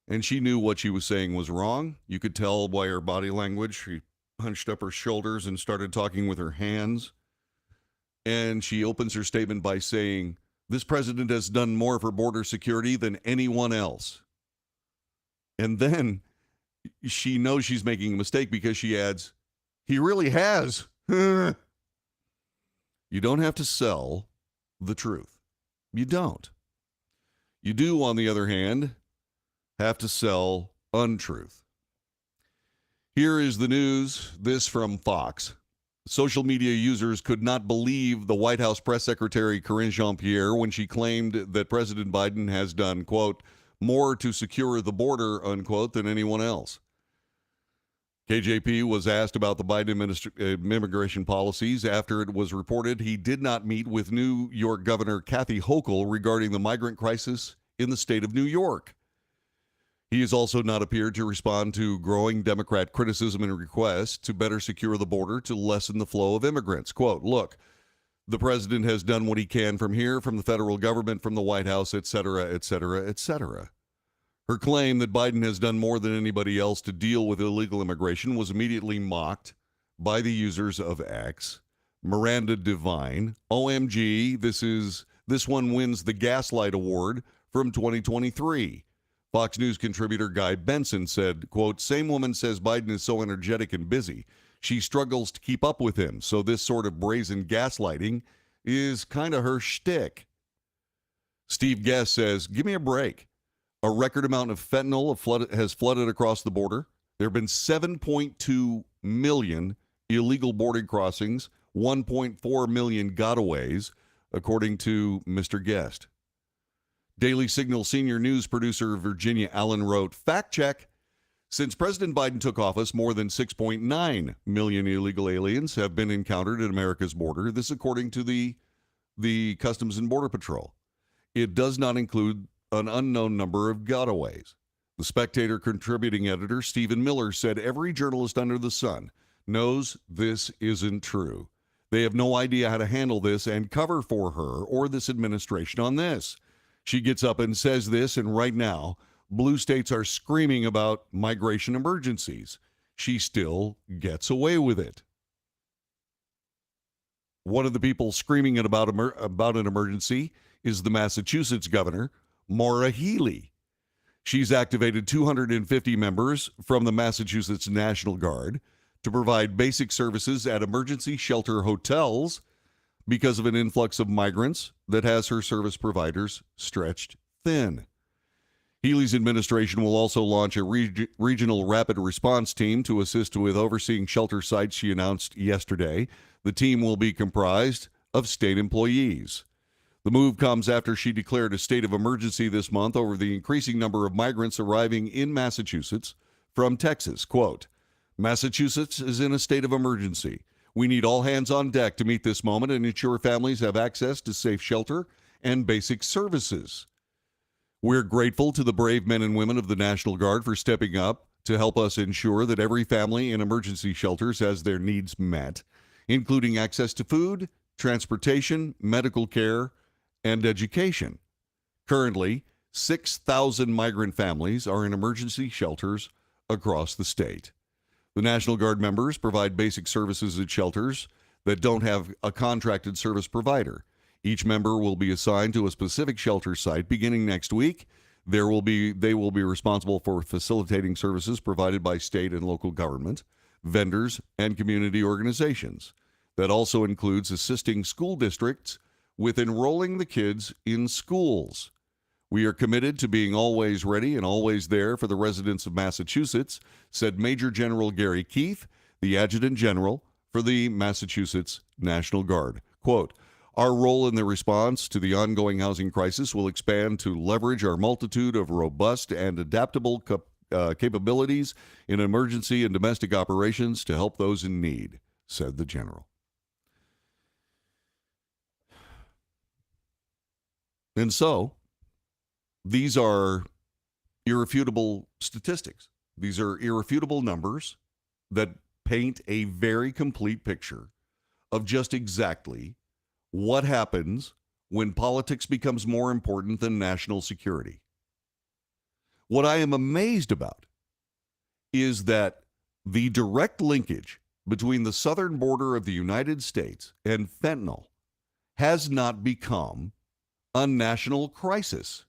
And she knew what she was saying was wrong. You could tell by her body language. She hunched up her shoulders and started talking with her hands. And she opens her statement by saying, "This president has done more for border security than anyone else." And then she knows she's making a mistake because she adds, "He really has." You don't have to sell the truth. You don't. You do, on the other hand, have to sell untruth. Here is the news, this from Fox. Social media users could not believe the White House press secretary Karine Jean-Pierre when she claimed that President Biden has done, quote, more to secure the border, unquote, than anyone else. KJP was asked about the Biden immigration policies after it was reported he did not meet with New York Governor Kathy Hochul regarding the migrant crisis in the state of New York. He has also not appeared to respond to growing Democrat criticism and requests to better secure the border to lessen the flow of immigrants. Quote, look, the president has done what he can from here, from the federal government, from the White House, et cetera, et cetera, et cetera. Her claim that Biden has done more than anybody else to deal with illegal immigration was immediately mocked by the users of X. Miranda Devine, OMG, this one wins the Gaslight Award from 2023. Fox News contributor Guy Benson said, quote, same woman says Biden is so energetic and busy. She struggles to keep up with him, so this sort of brazen gaslighting is kind of her shtick. Steve Guest says, give me a break. A record amount of fentanyl has flooded across the border. There have been 7.2 million illegal border crossings, 1.4 million gotaways, according to Mr. Guest. Daily Signal senior news producer Virginia Allen wrote, fact check. Since President Biden took office, more than 6.9 million illegal aliens have been encountered at America's border. This according to the Customs and Border Patrol. It does not include an unknown number of gotaways. The Spectator contributing editor Stephen Miller said every journalist under the sun knows this isn't true. They have no idea how to handle this and cover for her or this administration on this. She gets up and says this, and right now, blue states are screaming about migration emergencies. She still gets away with it. One of the people screaming about an emergency is the Massachusetts governor, Maura Healey. She's activated 250 members from the Massachusetts National Guard to provide basic services at emergency shelter hotels because of an influx of migrants that has her service providers stretched thin. Healey's administration will also launch a regional rapid response team to assist with overseeing shelter sites, she announced yesterday. The team will be comprised of state employees. The move comes after she declared a state of emergency this month over the increasing number of migrants arriving in Massachusetts from Texas. Quote, Massachusetts is in a state of emergency. We need all hands on deck to meet this moment and ensure families have access to safe shelter and basic services. We're grateful to the brave men and women of the National Guard for stepping up to help us ensure that every family in emergency shelters has their needs met, including access to food, transportation, medical care, and education. Currently, 6,000 migrant families are in emergency shelters across the state. The National Guard members provide basic services at shelters that don't have a contracted service provider. Each member will be assigned to a specific shelter site beginning next week. They will be responsible for facilitating services provided by state and local government, vendors, and community organizations. That also includes assisting school districts with enrolling the kids in schools. We are committed to being always ready and always there for the residents of Massachusetts, said Major General Gary Keith, the Adjutant General for the Massachusetts National Guard. Quote, our role in the response to the ongoing housing crisis will expand to leverage our multitude of robust and adaptable capabilities in emergency and domestic operations to help those in need, said the general. And so, these are irrefutable statistics. These are irrefutable numbers that paint a very complete picture of just exactly what happens when politics becomes more important than national security. What I am amazed about is that the direct linkage between the southern border of the United States and fentanyl has not become a national crisis.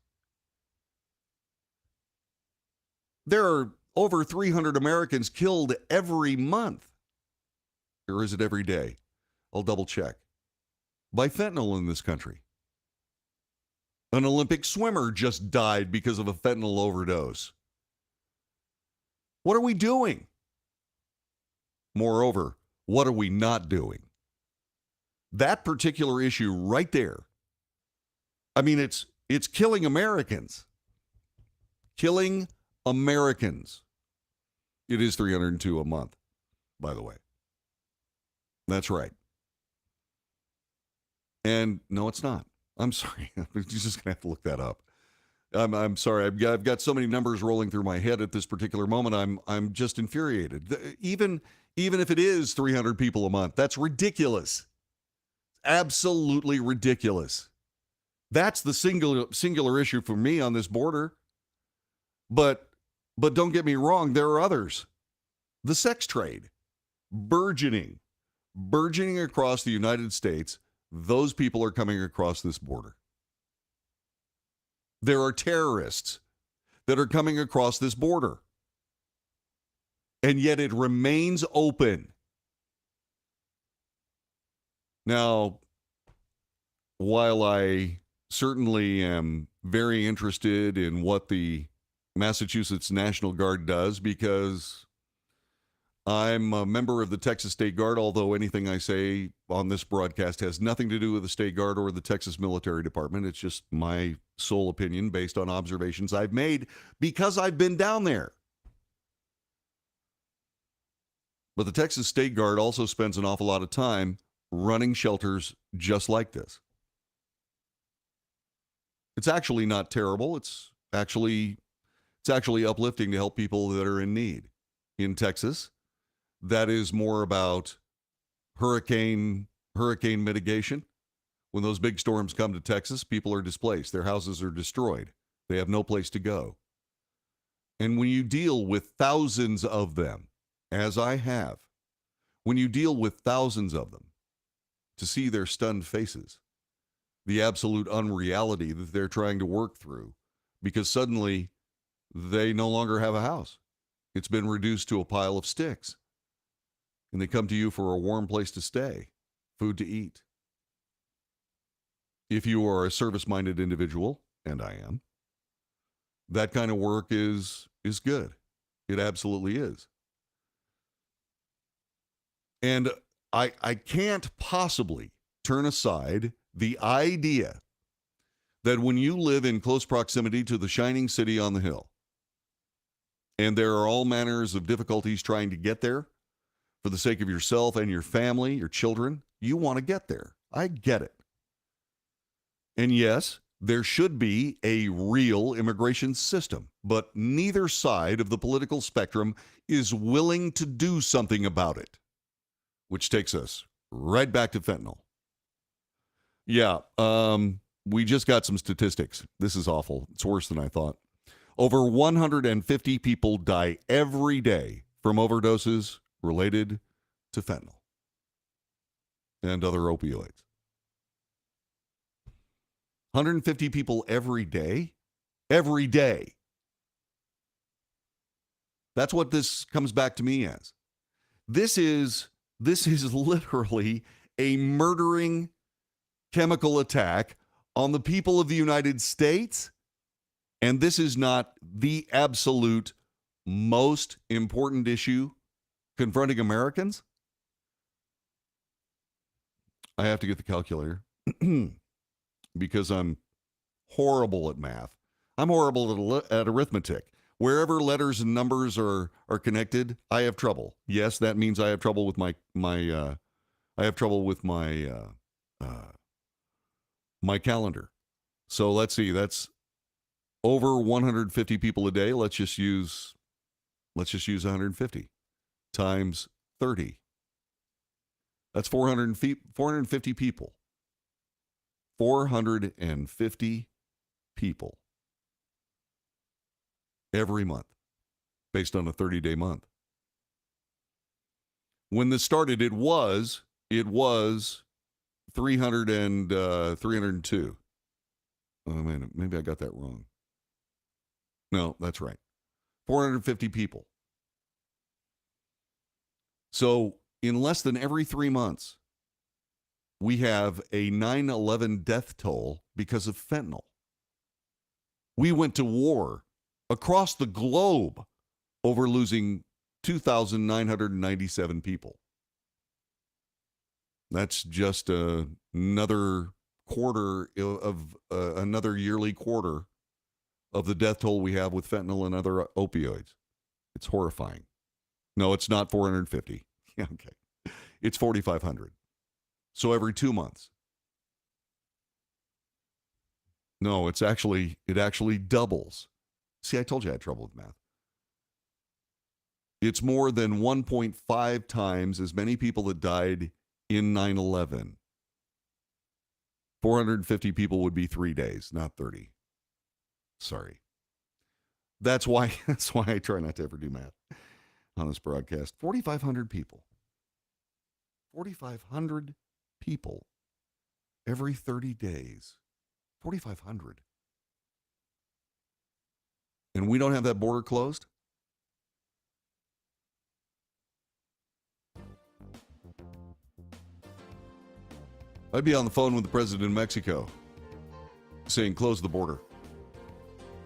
There are over 300 Americans killed every month. Or is it every day? I'll double check. By fentanyl in this country. An Olympic swimmer just died because of a fentanyl overdose. What are we doing? Moreover, what are we not doing? That particular issue right there. I mean, it's killing Americans. Killing Americans. It is 302 a month, by the way. That's right. And no, it's not. I'm sorry. You're just going to have to look that up. I'm sorry. I've got so many numbers rolling through my head at this particular moment. I'm just infuriated. Even if it is 300 people a month, that's ridiculous. Absolutely ridiculous. That's the singular issue for me on this border. But don't get me wrong, there are others. The sex trade, burgeoning across the United States. Those people are coming across this border. There are terrorists that are coming across this border. And yet it remains open. Now, while I certainly am very interested in what the Massachusetts National Guard does, because I'm a member of the Texas State Guard, although anything I say on this broadcast has nothing to do with the State Guard or the Texas Military Department. It's just my sole opinion based on observations I've made because I've been down there. But the Texas State Guard also spends an awful lot of time running shelters just like this. It's actually not terrible. It's actually uplifting to help people that are in need. In Texas, that is more about hurricane mitigation. When those big storms come to Texas, people are displaced. Their houses are destroyed. They have no place to go. And when you deal with thousands of them, as I have, when you deal with thousands of them, to see their stunned faces, the absolute unreality that they're trying to work through, because suddenly they no longer have a house. It's been reduced to a pile of sticks. And they come to you for a warm place to stay, food to eat. If you are a service-minded individual, and I am, that kind of work is good. It absolutely is. And I can't possibly turn aside the idea that when you live in close proximity to the shining city on the hill, and there are all manners of difficulties trying to get there for the sake of yourself and your family, your children, you want to get there. I get it. And yes, there should be a real immigration system, but neither side of the political spectrum is willing to do something about it, which takes us right back to fentanyl. Yeah, we just got some statistics. This is awful. It's worse than I thought. Over 150 people die every day from overdoses related to fentanyl and other opioids. 150 people every day? Every day. That's what this comes back to me as. This is literally a murdering, chemical attack on the people of the United States? And this is not the absolute most important issue confronting Americans? I have to get the calculator because I'm horrible at math. I'm horrible at arithmetic. Wherever letters and numbers are connected, I have trouble. Yes, that means I have trouble with my calendar. So let's see, that's over 150 people a day. Let's just use 150 times 30. That's 450 people. 450 people every month based on a 30-day month. When this started, it was 300 and 302. Oh man, maybe I got that wrong. No, that's right. 450 people. So in less than every 3 months, we have a 9/11 death toll because of fentanyl. We went to war across the globe over losing 2,997 people. That's just another quarter of another yearly quarter of the death toll we have with fentanyl and other opioids. It's horrifying. No, it's not 450. Yeah, okay. It's 4,500. So every 2 months. No, it actually doubles. See, I told you I had trouble with math. It's more than 1.5 times as many people that died in 9/11. 450 people would be 3 days, not 30. Sorry. That's why I try not to ever do math on this broadcast. 4,500 people. 4,500 people every 30 days. 4,500. And we don't have that border closed? I'd be on the phone with the president of Mexico saying, close the border.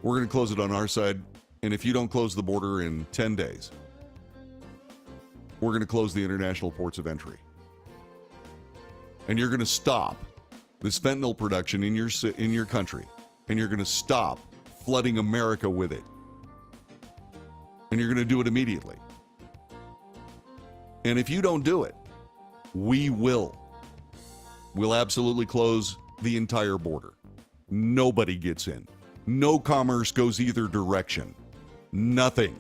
We're going to close it on our side. And if you don't close the border in 10 days, we're going to close the international ports of entry. And you're going to stop this fentanyl production in your country. And you're going to stop flooding America with it. And you're going to do it immediately. And if you don't do it, we will. We'll absolutely close the entire border. Nobody gets in. No commerce goes either direction. Nothing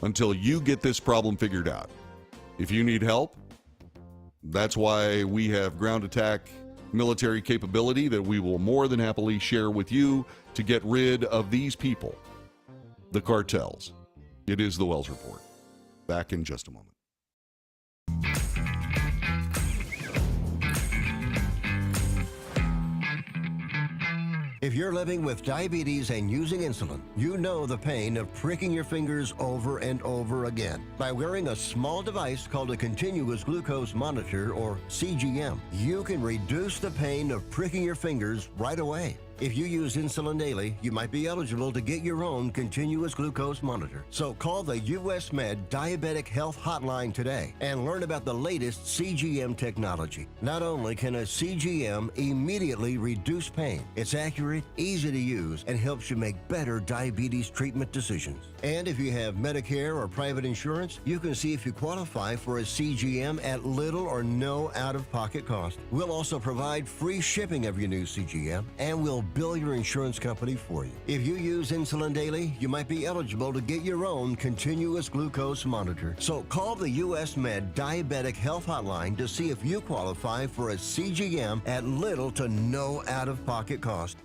until you get this problem figured out. If you need help, that's why we have ground attack military capability that we will more than happily share with you to get rid of these people, the cartels. It is the Wells Report. Back in just a moment. If you're living with diabetes and using insulin, you know the pain of pricking your fingers over and over again. By wearing a small device called a continuous glucose monitor, or CGM, you can reduce the pain of pricking your fingers right away. If you use insulin daily, you might be eligible to get your own continuous glucose monitor. So call the US Med Diabetic Health Hotline today and learn about the latest CGM technology. Not only can a CGM immediately reduce pain, it's accurate, easy to use, and helps you make better diabetes treatment decisions. And if you have Medicare or private insurance, you can see if you qualify for a CGM at little or no out-of-pocket cost. We'll also provide free shipping of your new CGM, and we'll bill your insurance company for you. If you use insulin daily, you might be eligible to get your own continuous glucose monitor. So call the US Med Diabetic Health Hotline to see if you qualify for a CGM at little to no out-of-pocket cost.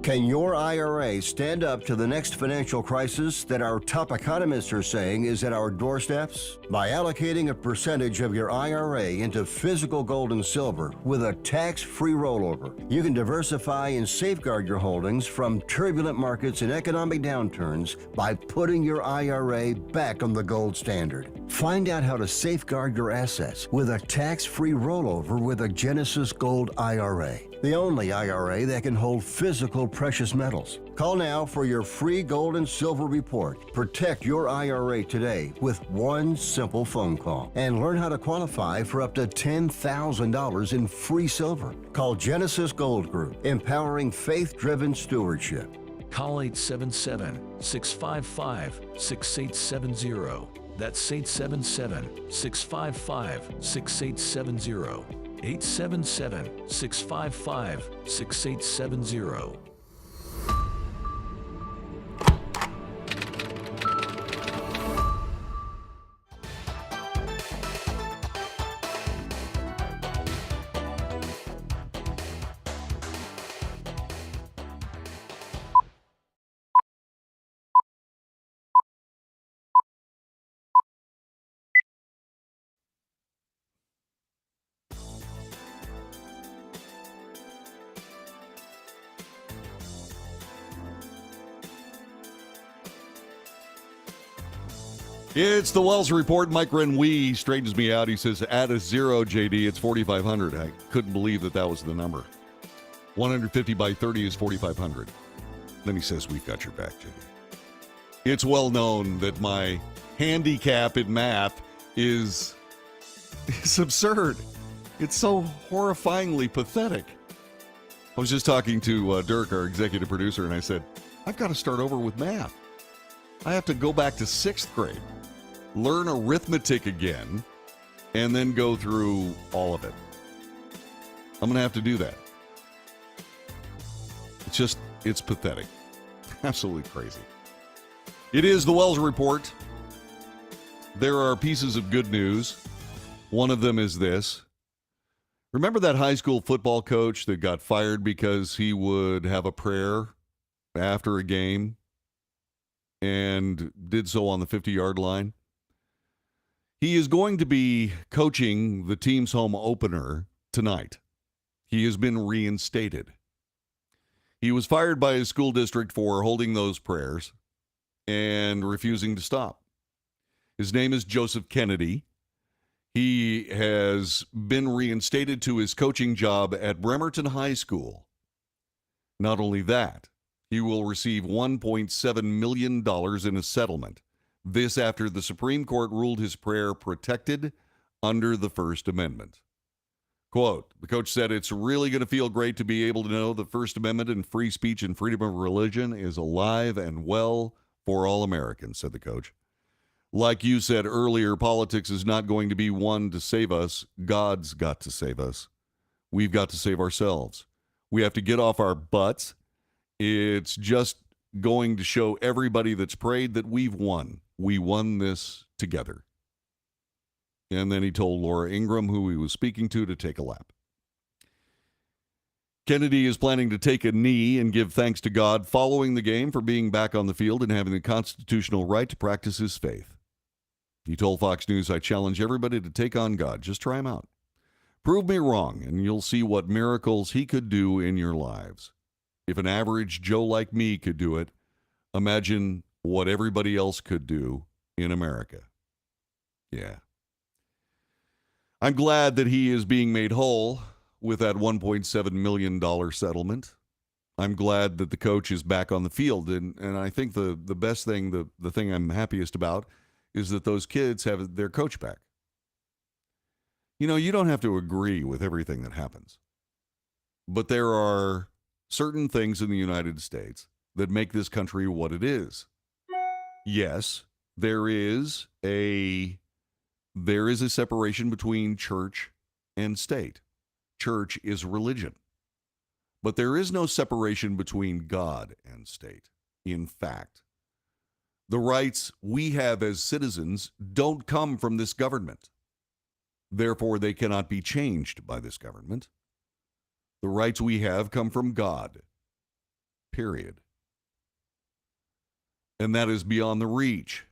Can your IRA stand up to the next financial crisis that our top economists are saying is at our doorsteps? By allocating a percentage of your IRA into physical gold and silver with a tax-free rollover, you can diversify and safeguard your holdings from turbulent markets and economic downturns by putting your IRA back on the gold standard. Find out how to safeguard your assets with a tax-free rollover with a Genesis Gold IRA, the only IRA that can hold physical precious metals. Call now for your free gold and silver report. Protect your IRA today with one simple phone call and learn how to qualify for up to $10,000 in free silver. Call Genesis Gold Group, empowering faith-driven stewardship. Call 877-655-6870. That's 877-655-6870. 877-655-6870. It's the Wells Report. Mike Renwee straightens me out. He says, add a zero, JD. It's 4,500. I couldn't believe that was the number. 150 by 30 is 4,500. Then he says, we've got your back, JD. It's well known that my handicap in math is absurd. It's so horrifyingly pathetic. I was just talking to Dirk, our executive producer, and I said, I've got to start over with math. I have to go back to 6th grade, learn arithmetic again, and then go through all of it. I'm going to have to do that. It's pathetic. Absolutely crazy. It is the Wells Report. There are pieces of good news. One of them is this. Remember that high school football coach that got fired because he would have a prayer after a game and did so on the 50-yard line? He is going to be coaching the team's home opener tonight. He has been reinstated. He was fired by his school district for holding those prayers and refusing to stop. His name is Joseph Kennedy. He has been reinstated to his coaching job at Bremerton High School. Not only that, he will receive $1.7 million in a settlement. This after the Supreme Court ruled his prayer protected under the First Amendment. Quote, the coach said, it's really going to feel great to be able to know the First Amendment and free speech and freedom of religion is alive and well for all Americans, said the coach. Like you said earlier, politics is not going to be one to save us. God's got to save us. We've got to save ourselves. We have to get off our butts. It's just going to show everybody that's prayed that we've won. We won this together. And then he told Laura Ingraham, who he was speaking to take a lap. Kennedy is planning to take a knee and give thanks to God following the game for being back on the field and having the constitutional right to practice his faith. He told Fox News, I challenge everybody to take on God. Just try him out. Prove me wrong, and you'll see what miracles he could do in your lives. If an average Joe like me could do it, imagine what everybody else could do in America. Yeah. I'm glad that he is being made whole with that $1.7 million settlement. I'm glad that the coach is back on the field. And I think the best thing, the thing I'm happiest about, is that those kids have their coach back. You know, you don't have to agree with everything that happens. But there are certain things in the United States that make this country what it is. Yes, there is a separation between church and state. Church is religion. But there is no separation between God and state. In fact, the rights we have as citizens don't come from this government. Therefore, they cannot be changed by this government. The rights we have come from God. period. And that is beyond the reach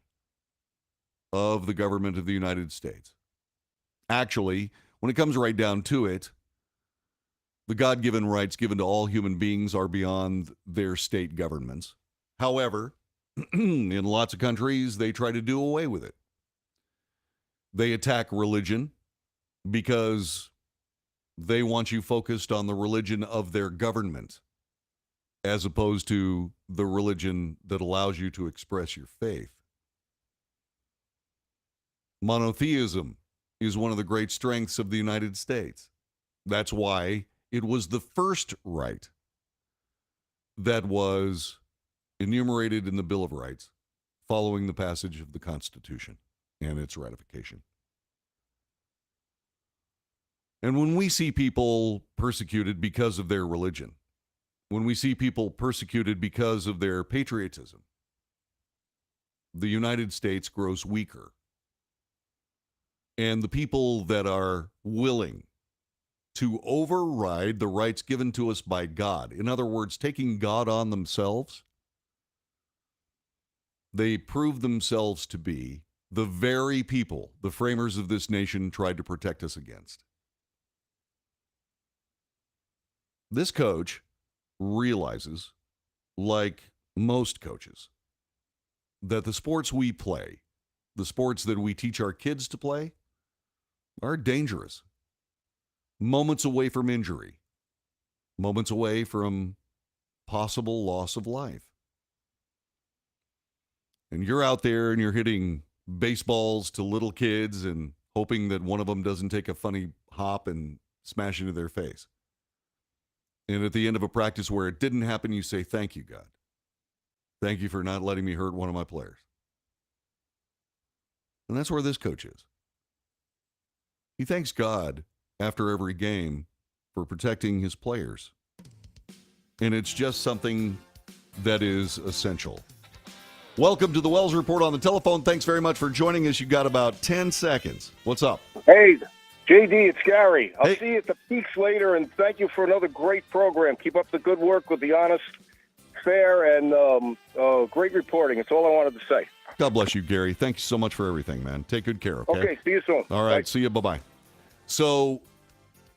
of the government of the United States. Actually, when it comes right down to it, the God-given rights given to all human beings are beyond their state governments. However, in lots of countries, they try to do away with it. They attack religion because they want you focused on the religion of their government as opposed to the religion that allows you to express your faith. Monotheism is one of the great strengths of the United States. That's why it was the first right that was enumerated in the Bill of Rights following the passage of the Constitution and its ratification. And when we see people persecuted because of their religion, when we see people persecuted because of their patriotism, the United States grows weaker. And the people that are willing to override the rights given to us by God, in other words, taking God on themselves, they prove themselves to be the very people the framers of this nation tried to protect us against. This coach realizes, like most coaches, that the sports we play, the sports that we teach our kids to play, are dangerous. Moments away from injury, moments away from possible loss of life. And you're out there and you're hitting baseballs to little kids and hoping that one of them doesn't take a funny hop and smash into their face. And at the end of a practice where it didn't happen, you say, "Thank you, God. Thank you for not letting me hurt one of my players." And that's where this coach is. He thanks God after every game for protecting his players. And it's just something that is essential. Welcome to the Wells Report on the telephone. Thanks very much for joining us. You got about 10 seconds. What's up? Hey, JD, it's Gary. I'll Hey. see you at the Peaks later, and thank you for another great program. Keep up the good work with the honest, fair, and great reporting. That's all I wanted to say. God bless you, Gary. Thank you so much for everything, man. Take good care, okay? Okay, see you soon. All right, Bye. see you. Bye-bye. So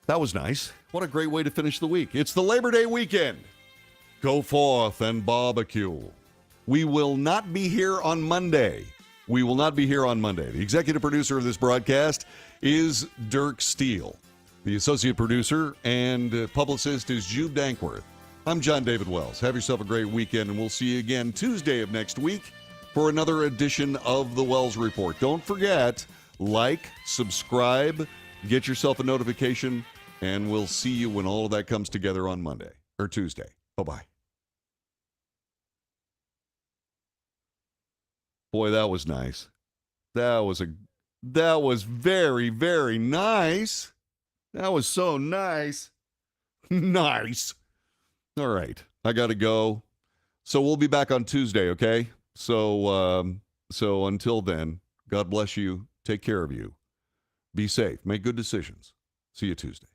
that was nice. What a great way to finish the week. It's the Labor Day weekend. Go forth and barbecue. We will not be here on Monday. The executive producer of this broadcast is Dirk Steele. The associate producer and publicist is Jude Dankworth. I'm John David Wells. Have yourself a great weekend, and we'll see you again Tuesday of next week for another edition of the Wells Report. Don't forget, like, subscribe, get yourself a notification, and we'll see you when all of that comes together on Monday or Tuesday. Bye-bye. Boy, that was nice. That was very, very nice. That was so nice. Nice. All right. I got to go. So we'll be back on Tuesday, okay? So until then, God bless you. Take care of you. Be safe. Make good decisions. See you Tuesday.